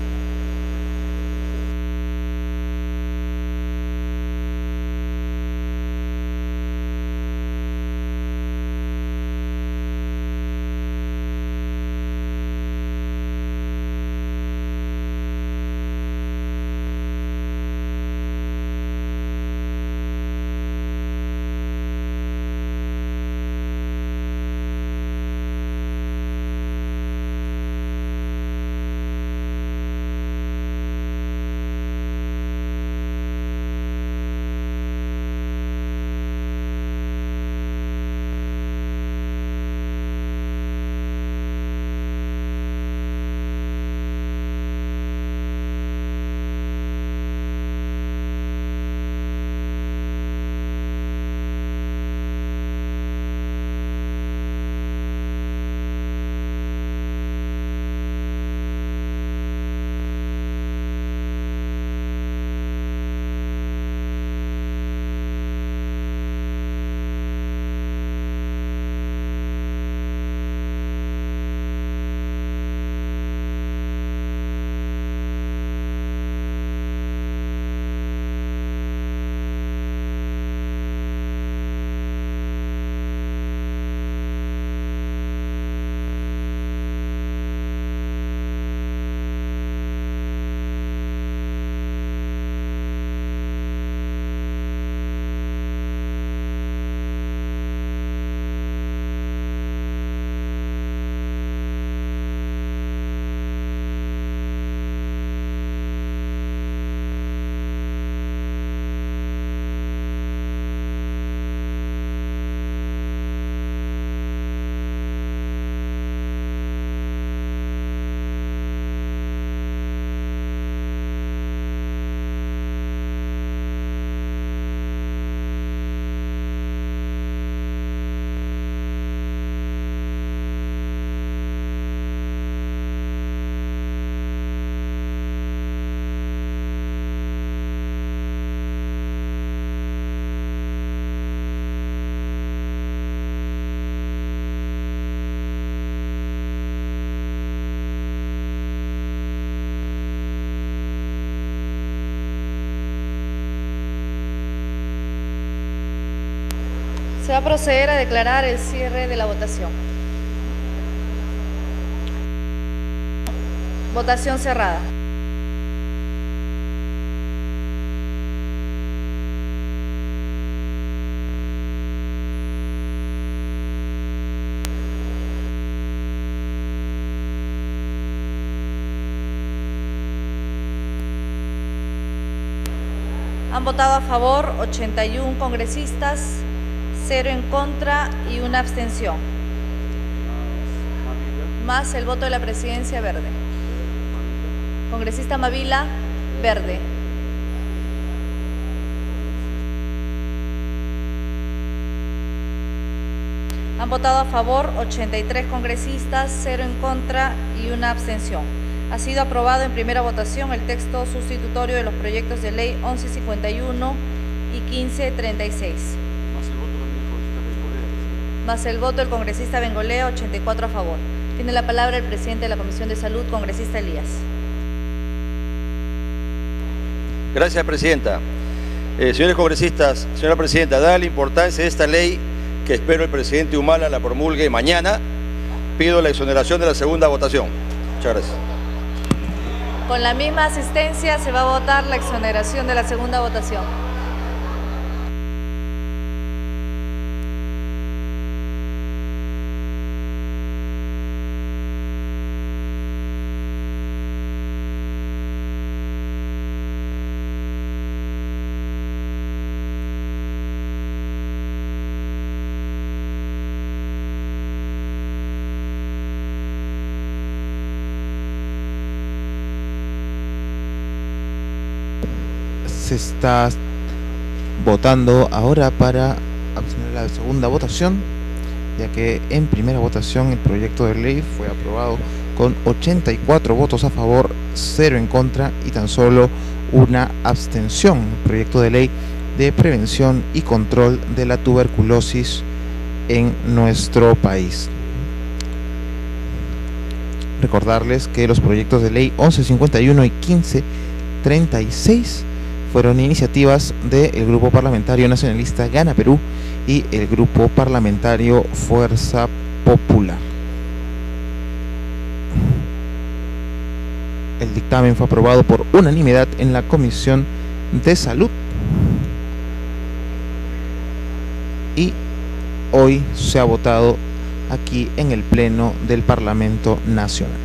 Speaker 2: Se va a proceder a declarar el cierre de la votación. Votación cerrada. Han votado a favor 81 congresistas, 0 en contra y 1 abstención. Más el voto de la presidencia verde. Congresista Mavila, verde. Han votado a favor 83 congresistas, 0 en contra y 1 abstención. Ha sido aprobado en primera votación el texto sustitutorio de los proyectos de ley 1151 y 1536. Más el voto del congresista Bengolea, 84 a favor. Tiene la palabra el presidente de la Comisión de Salud, congresista Elías.
Speaker 3: Gracias, Presidenta. Señores congresistas, señora Presidenta, dada la importancia de esta ley, que espero el presidente Humala la promulgue mañana, pido la exoneración de la segunda votación. Muchas gracias.
Speaker 2: Con la misma asistencia se va a votar la exoneración de la segunda votación.
Speaker 1: Se está votando ahora para abstener la segunda votación, ya que en primera votación el proyecto de ley fue aprobado con 84 votos a favor, 0 en contra y tan solo una abstención. El proyecto de ley de prevención y control de la tuberculosis en nuestro país. Recordarles que los proyectos de ley 1151 y 1536 fueron iniciativas del Grupo Parlamentario Nacionalista Gana Perú y el Grupo Parlamentario Fuerza Popular. El dictamen fue aprobado por unanimidad en la Comisión de Salud y hoy se ha votado aquí en el Pleno del Parlamento Nacional.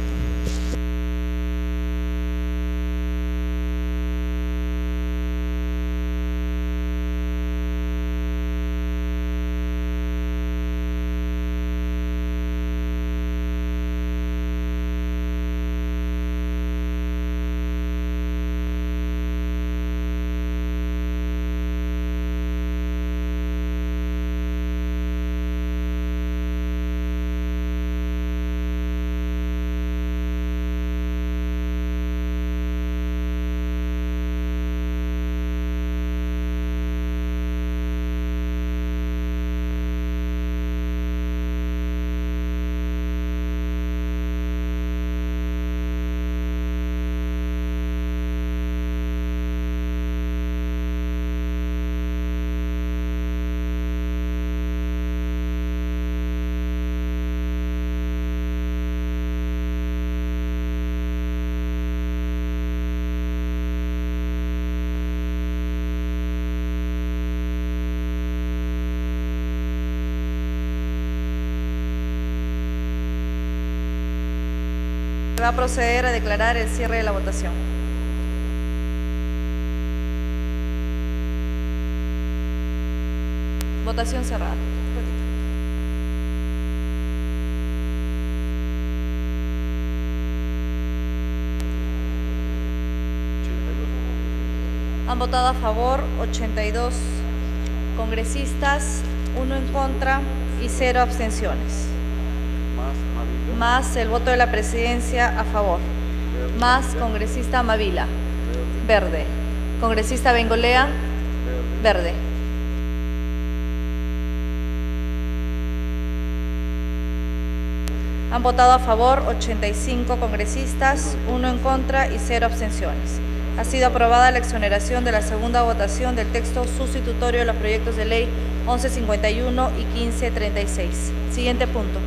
Speaker 2: Se va a proceder a declarar el cierre de la votación. Votación cerrada. Han votado a favor 82 congresistas, 1 en contra y 0 abstenciones. Más el voto de la presidencia a favor, más congresista Mavila, verde, congresista Bengolea, verde. Han votado a favor 85 congresistas, 1 en contra y 0 abstenciones. Ha sido aprobada la exoneración de la segunda votación del texto sustitutorio de los proyectos de ley 1151 y 1536. Siguiente punto.